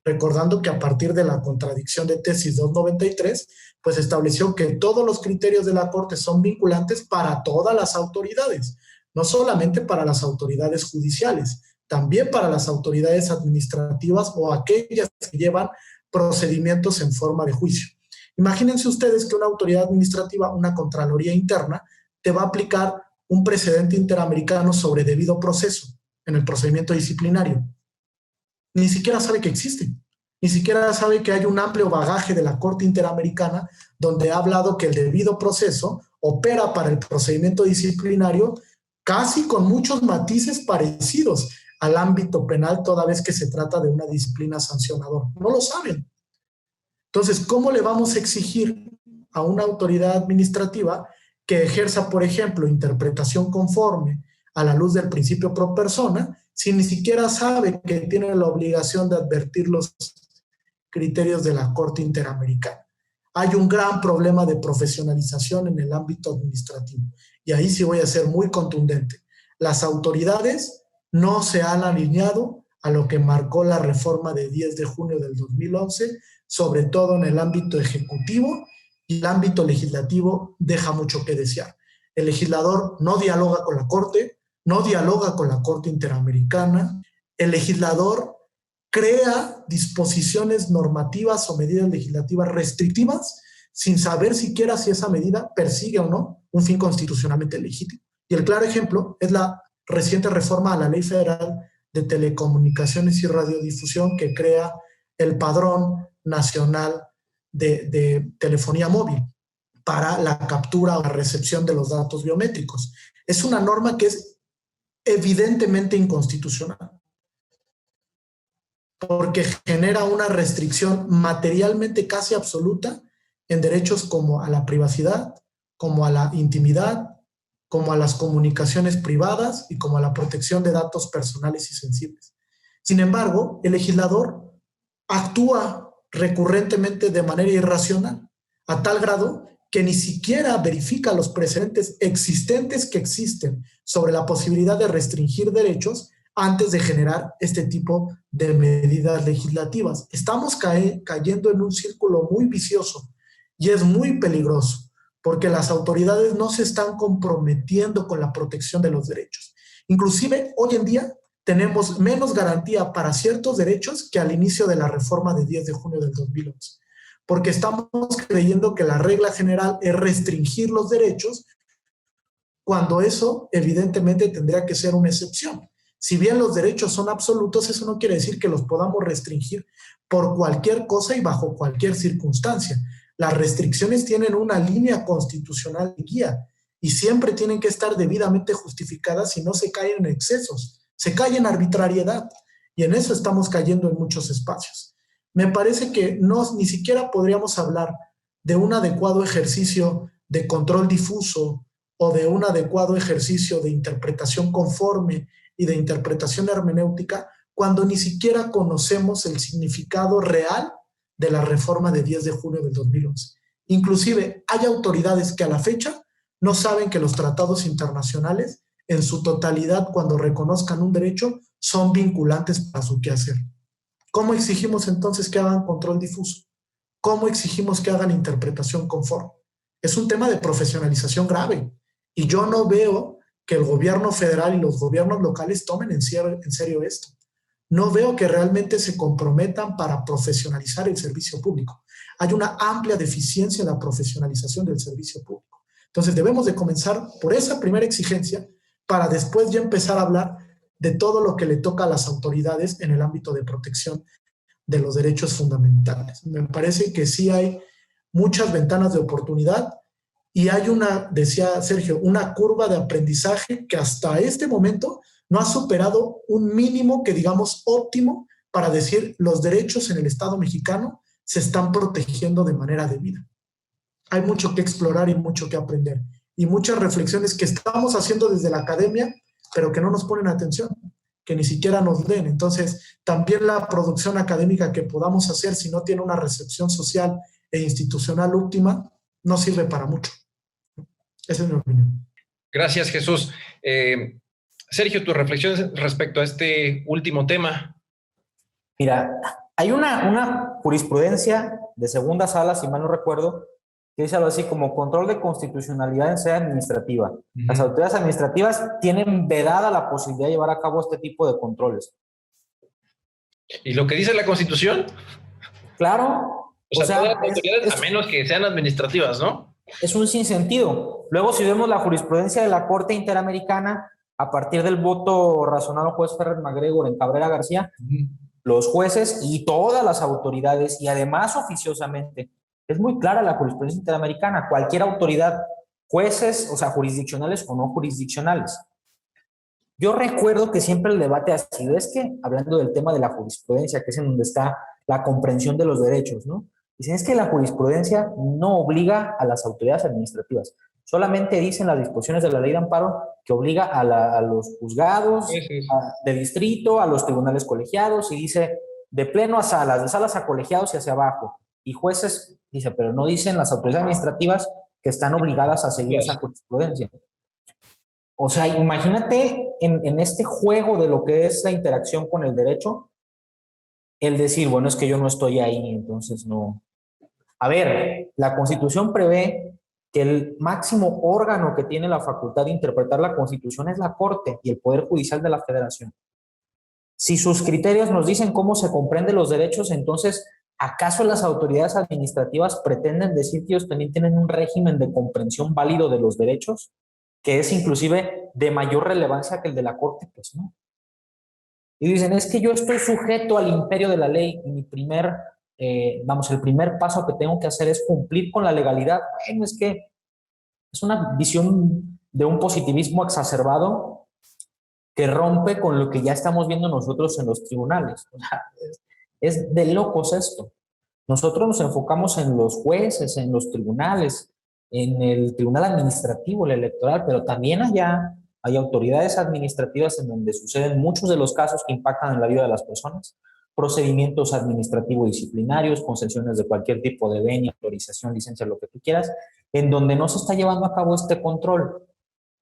C: Recordando que a partir de la contradicción de tesis 293, pues estableció que todos los criterios de la Corte son vinculantes para todas las autoridades, no solamente para las autoridades judiciales, también para las autoridades administrativas o aquellas que llevan procedimientos en forma de juicio. Imagínense ustedes que una autoridad administrativa, una Contraloría Interna, te va a aplicar un precedente interamericano sobre debido proceso en el procedimiento disciplinario. Ni siquiera sabe que existe, ni siquiera sabe que hay un amplio bagaje de la Corte Interamericana donde ha hablado que el debido proceso opera para el procedimiento disciplinario casi con muchos matices parecidos al ámbito penal toda vez que se trata de una disciplina sancionadora. No lo saben. Entonces, ¿cómo le vamos a exigir a una autoridad administrativa que ejerza, por ejemplo, interpretación conforme a la luz del principio pro persona, si ni siquiera sabe que tiene la obligación de advertir los criterios de la Corte Interamericana? Hay un gran problema de profesionalización en el ámbito administrativo. Y ahí sí voy a ser muy contundente. Las autoridades no se han alineado a lo que marcó la reforma de 10 de junio del 2011, sobre todo en el ámbito ejecutivo, y el ámbito legislativo deja mucho que desear. El legislador no dialoga con la Corte, no dialoga con la Corte Interamericana. El legislador crea disposiciones normativas o medidas legislativas restrictivas sin saber siquiera si esa medida persigue o no un fin constitucionalmente legítimo. Y el claro ejemplo es la reciente reforma a la Ley Federal de Telecomunicaciones y Radiodifusión que crea el Padrón Nacional de Telefonía Móvil para la captura o la recepción de los datos biométricos. Es una norma que es evidentemente inconstitucional porque genera una restricción materialmente casi absoluta en derechos como a la privacidad, como a la intimidad, como a las comunicaciones privadas y como a la protección de datos personales y sensibles. Sin embargo, el legislador actúa recurrentemente de manera irracional, a tal grado que ni siquiera verifica los precedentes existentes que existen sobre la posibilidad de restringir derechos antes de generar este tipo de medidas legislativas. Estamos cayendo en un círculo muy vicioso y es muy peligroso porque las autoridades no se están comprometiendo con la protección de los derechos. Inclusive, hoy en día tenemos menos garantía para ciertos derechos que al inicio de la reforma de 10 de junio del 2011, porque estamos creyendo que la regla general es restringir los derechos cuando eso evidentemente tendría que ser una excepción. Si bien los derechos son absolutos, eso no quiere decir que los podamos restringir por cualquier cosa y bajo cualquier circunstancia. Las restricciones tienen una línea constitucional de guía y siempre tienen que estar debidamente justificadas y no se caen en excesos, se cae en arbitrariedad y en eso estamos cayendo en muchos espacios. Me parece que ni siquiera podríamos hablar de un adecuado ejercicio de control difuso o de un adecuado ejercicio de interpretación conforme y de interpretación hermenéutica cuando ni siquiera conocemos el significado real de la reforma de 10 de junio del 2011. Inclusive hay autoridades que a la fecha no saben que los tratados internacionales en su totalidad cuando reconozcan un derecho son vinculantes para su quehacer. ¿Cómo exigimos entonces que hagan control difuso? ¿Cómo exigimos que hagan interpretación conforme? Es un tema de profesionalización grave y yo no veo que el gobierno federal y los gobiernos locales tomen en serio esto. No veo que realmente se comprometan para profesionalizar el servicio público. Hay una amplia deficiencia en la profesionalización del servicio público. Entonces debemos de comenzar por esa primera exigencia para después ya empezar a hablar de todo lo que le toca a las autoridades en el ámbito de protección de los derechos fundamentales. Me parece que sí hay muchas ventanas de oportunidad y hay una, decía Sergio, una curva de aprendizaje que hasta este momento no ha superado un mínimo que digamos óptimo para decir los derechos en el Estado mexicano se están protegiendo de manera debida. Hay mucho que explorar y mucho que aprender y muchas reflexiones que estamos haciendo desde la academia, pero que no nos ponen atención, que ni siquiera nos leen. Entonces, también la producción académica que podamos hacer, si no tiene una recepción social e institucional óptima, no sirve para mucho. Esa es mi opinión.
A: Gracias, Jesús. Sergio, tus reflexiones respecto a este último tema.
B: Mira, hay una jurisprudencia de segunda sala, si mal no recuerdo, que dice algo así como control de constitucionalidad en sede administrativa. Las autoridades administrativas tienen vedada la posibilidad de llevar a cabo este tipo de controles.
A: ¿Y lo que dice la Constitución?
B: Claro.
A: O sea, todas las autoridades, a menos que sean administrativas, ¿no?
B: Es un sinsentido. Luego, si vemos la jurisprudencia de la Corte Interamericana, a partir del voto razonado del juez Ferrer MacGregor en Cabrera García, los jueces y todas las autoridades, y además oficiosamente, es muy clara la jurisprudencia interamericana, cualquier autoridad, jueces, o sea, jurisdiccionales o no jurisdiccionales. Yo recuerdo que siempre el debate ha sido, es que, hablando del tema de la jurisprudencia, que es en donde está la comprensión de los derechos, ¿no? Dicen, es que la jurisprudencia no obliga a las autoridades administrativas, solamente dicen las disposiciones de la ley de amparo que obliga a los juzgados de distrito, a los tribunales colegiados, y dice de pleno a salas, de salas a colegiados y hacia abajo. Y jueces, dice, pero no dicen las autoridades administrativas que están obligadas a seguir esa jurisprudencia. O sea, imagínate en este juego de lo que es la interacción con el derecho, el decir, bueno, es que yo no estoy ahí, entonces no. A ver, la Constitución prevé que el máximo órgano que tiene la facultad de interpretar la Constitución es la Corte y el Poder Judicial de la Federación. Si sus criterios nos dicen cómo se comprenden los derechos, entonces, ¿acaso las autoridades administrativas pretenden decir que ellos también tienen un régimen de comprensión válido de los derechos, que es inclusive de mayor relevancia que el de la Corte? Pues no. Y dicen, es que yo estoy sujeto al imperio de la ley y el primer paso que tengo que hacer es cumplir con la legalidad. Bueno, es que es una visión de un positivismo exacerbado que rompe con lo que ya estamos viendo nosotros en los tribunales. O sea, es de locos esto. Nosotros nos enfocamos en los jueces, en los tribunales, en el tribunal administrativo, el electoral, pero también allá hay autoridades administrativas en donde suceden muchos de los casos que impactan en la vida de las personas, procedimientos administrativos disciplinarios, concesiones de cualquier tipo de venia, autorización, licencia, lo que tú quieras, en donde no se está llevando a cabo este control.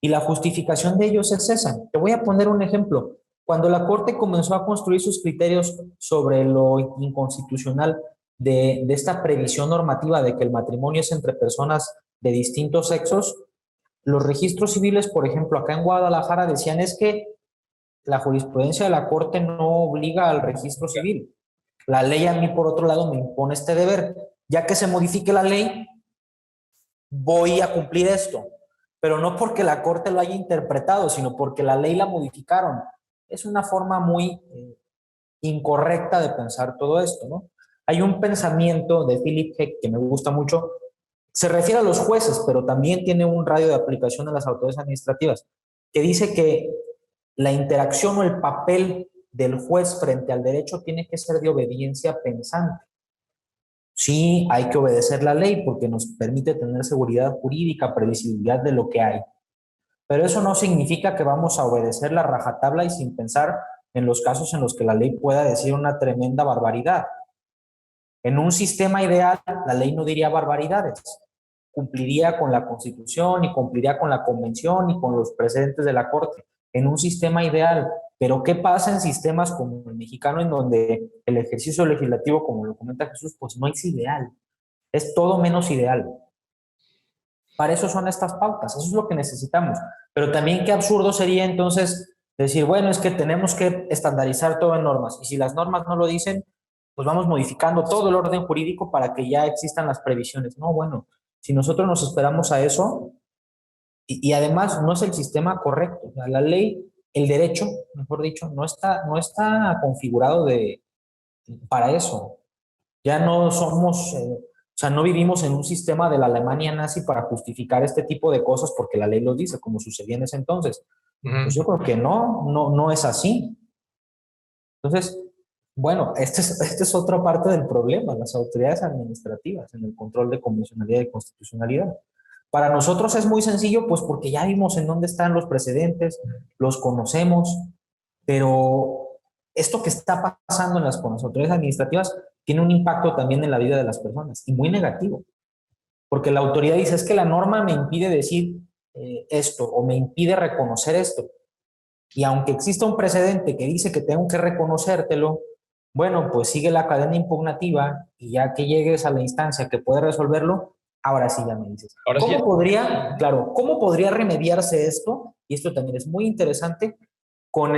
B: Y la justificación de ellos es esa. Te voy a poner un ejemplo. Cuando la Corte comenzó a construir sus criterios sobre lo inconstitucional de esta previsión normativa de que el matrimonio es entre personas de distintos sexos, los registros civiles, por ejemplo, acá en Guadalajara decían es que la jurisprudencia de la Corte no obliga al registro civil. La ley a mí, por otro lado, me impone este deber. Ya que se modifique la ley, voy a cumplir esto. Pero no porque la Corte lo haya interpretado, sino porque la ley la modificaron. Es una forma muy incorrecta de pensar todo esto, ¿no? Hay un pensamiento de Philip Heck que me gusta mucho. Se refiere a los jueces, pero también tiene un radio de aplicación a las autoridades administrativas, que dice que la interacción o el papel del juez frente al derecho tiene que ser de obediencia pensante. Sí, hay que obedecer la ley porque nos permite tener seguridad jurídica, previsibilidad de lo que hay. Pero eso no significa que vamos a obedecer la rajatabla y sin pensar en los casos en los que la ley pueda decir una tremenda barbaridad. En un sistema ideal, la ley no diría barbaridades. Cumpliría con la Constitución y cumpliría con la Convención y con los precedentes de la Corte. En un sistema ideal, Pero ¿qué pasa en sistemas como el mexicano, en donde el ejercicio legislativo, como lo comenta Jesús, pues no es ideal? Es todo menos ideal. Para eso son estas pautas, eso es lo que necesitamos. Pero también qué absurdo sería entonces decir, bueno, es que tenemos que estandarizar todo en normas, y si las normas no lo dicen, pues vamos modificando todo el orden jurídico para que ya existan las previsiones. No, bueno, si nosotros nos esperamos a eso, y además no es el sistema correcto, o sea, la ley, el derecho, mejor dicho, no está configurado para eso. Ya no somos, o sea, no vivimos en un sistema de la Alemania nazi para justificar este tipo de cosas porque la ley lo dice, como sucedía en ese entonces. Pues yo creo que no es así. Entonces, bueno, esta es otra parte del problema, las autoridades administrativas en el control de convencionalidad y constitucionalidad. Para nosotros es muy sencillo, pues porque ya vimos en dónde están los precedentes, los conocemos, pero esto que está pasando con las autoridades administrativas tiene un impacto también en la vida de las personas, y muy negativo, porque la autoridad dice, es que la norma me impide decir esto, o me impide reconocer esto, y aunque exista un precedente que dice que tengo que reconocértelo, bueno, pues sigue la cadena impugnativa, y ya que llegues a la instancia que puede resolverlo, ahora sí ya me dices.
A: Ahora sí.
B: ¿Cómo podría remediarse esto? Y esto también es muy interesante, con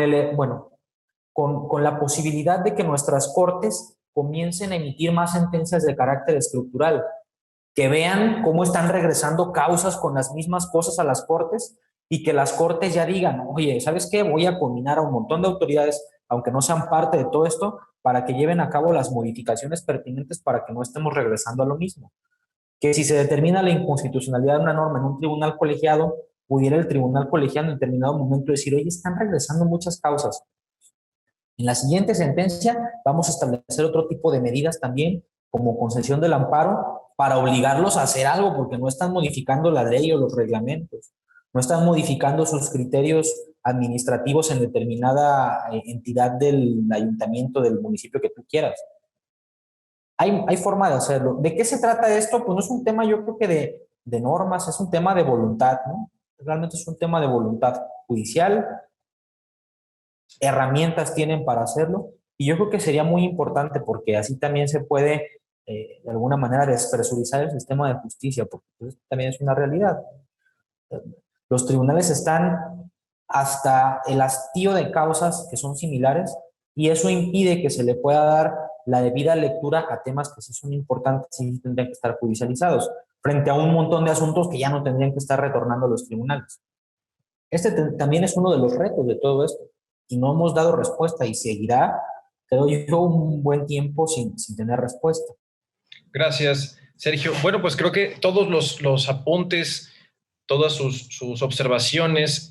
B: la posibilidad de que nuestras cortes comiencen a emitir más sentencias de carácter estructural, que vean cómo están regresando causas con las mismas cosas a las cortes, y que las cortes ya digan, oye, ¿sabes qué? Voy a combinar a un montón de autoridades, aunque no sean parte de todo esto, para que lleven a cabo las modificaciones pertinentes para que no estemos regresando a lo mismo. Que si se determina la inconstitucionalidad de una norma en un tribunal colegiado, pudiera el tribunal colegiado en determinado momento decir, oye, están regresando muchas causas. En la siguiente sentencia vamos a establecer otro tipo de medidas también, como concesión del amparo, para obligarlos a hacer algo, porque no están modificando la ley o los reglamentos, no están modificando sus criterios administrativos en determinada entidad del ayuntamiento, del municipio que tú quieras. Hay forma de hacerlo. ¿De qué se trata esto? Pues no es un tema, yo creo que de normas, es un tema de voluntad, ¿no? Realmente es un tema de voluntad judicial, herramientas tienen para hacerlo, y yo creo que sería muy importante, porque así también se puede de alguna manera despresurizar el sistema de justicia, porque pues, también es una realidad. Los tribunales están hasta el hastío de causas que son similares, y eso impide que se le pueda dar la debida lectura a temas que sí son importantes y sí tendrían que estar judicializados, frente a un montón de asuntos que ya no tendrían que estar retornando a los tribunales. También es uno de los retos de todo esto, y no hemos dado respuesta, y seguirá, creo yo, un buen tiempo sin tener respuesta.
A: Gracias, Sergio. Bueno, pues creo que todos los apuntes, todas sus observaciones,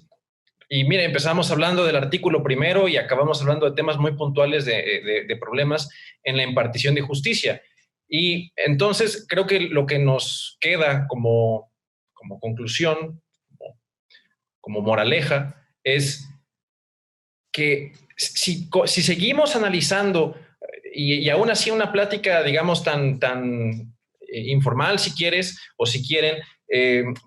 A: y mira, empezamos hablando del artículo primero y acabamos hablando de temas muy puntuales de problemas en la impartición de justicia. Y entonces creo que lo que nos queda como conclusión, como moraleja, es que si seguimos analizando, y aún así una plática, digamos, tan informal, si quieres, o si quieren,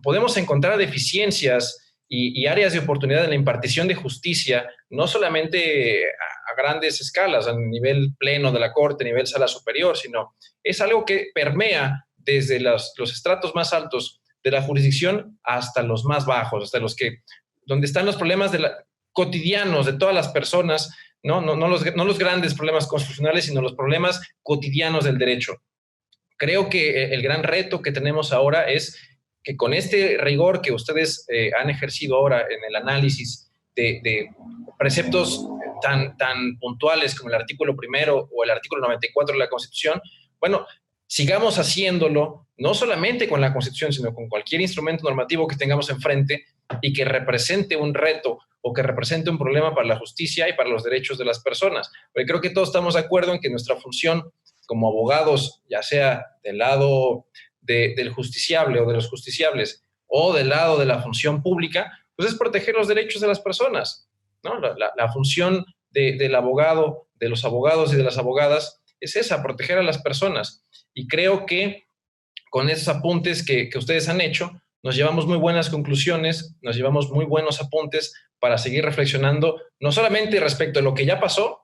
A: podemos encontrar deficiencias y áreas de oportunidad en la impartición de justicia, no solamente a grandes escalas, a nivel pleno de la Corte, a nivel sala superior, sino es algo que permea desde los estratos más altos de la jurisdicción hasta los más bajos, hasta donde están los problemas cotidianos de todas las personas, no los grandes problemas constitucionales, sino los problemas cotidianos del derecho. Creo que el gran reto que tenemos ahora es que con este rigor que ustedes han ejercido ahora en el análisis de preceptos tan puntuales como el artículo primero o el artículo 94 de la Constitución, bueno, sigamos haciéndolo, no solamente con la Constitución, sino con cualquier instrumento normativo que tengamos enfrente y que represente un reto o que represente un problema para la justicia y para los derechos de las personas. Porque creo que todos estamos de acuerdo en que nuestra función como abogados, ya sea del lado del justiciable o de los justiciables, o del lado de la función pública, pues es proteger los derechos de las personas, ¿no? La función del abogado, de los abogados y de las abogadas, es esa, proteger a las personas. Y creo que con esos apuntes que ustedes han hecho, nos llevamos muy buenas conclusiones, nos llevamos muy buenos apuntes para seguir reflexionando, no solamente respecto a lo que ya pasó,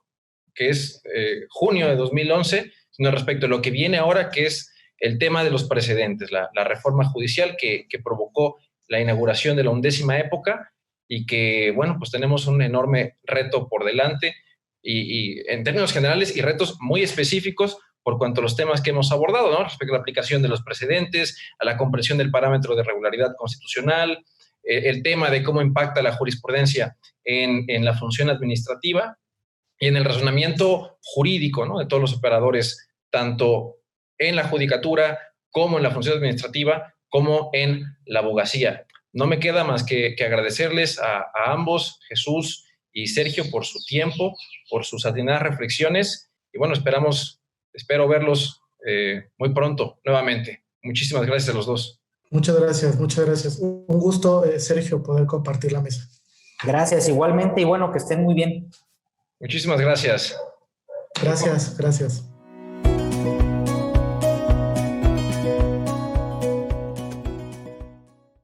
A: que es junio de 2011, sino respecto a lo que viene ahora, que es el tema de los precedentes, la reforma judicial que provocó la inauguración de la 11ª época y que, bueno, pues tenemos un enorme reto por delante y en términos generales y retos muy específicos por cuanto a los temas que hemos abordado, ¿no? Respecto a la aplicación de los precedentes, a la comprensión del parámetro de regularidad constitucional, el tema de cómo impacta la jurisprudencia en la función administrativa y en el razonamiento jurídico, ¿no? De todos los operadores, tanto en la judicatura como en la función administrativa, como en la abogacía. No me queda más que agradecerles a ambos, Jesús y Sergio, por su tiempo, por sus atinadas reflexiones y bueno, espero verlos muy pronto nuevamente. Muchísimas gracias a los dos.
C: Muchas gracias, muchas gracias. Un gusto, Sergio, poder compartir la mesa.
B: Gracias, igualmente, y bueno, que estén muy bien.
A: Muchísimas gracias.
C: Gracias, gracias.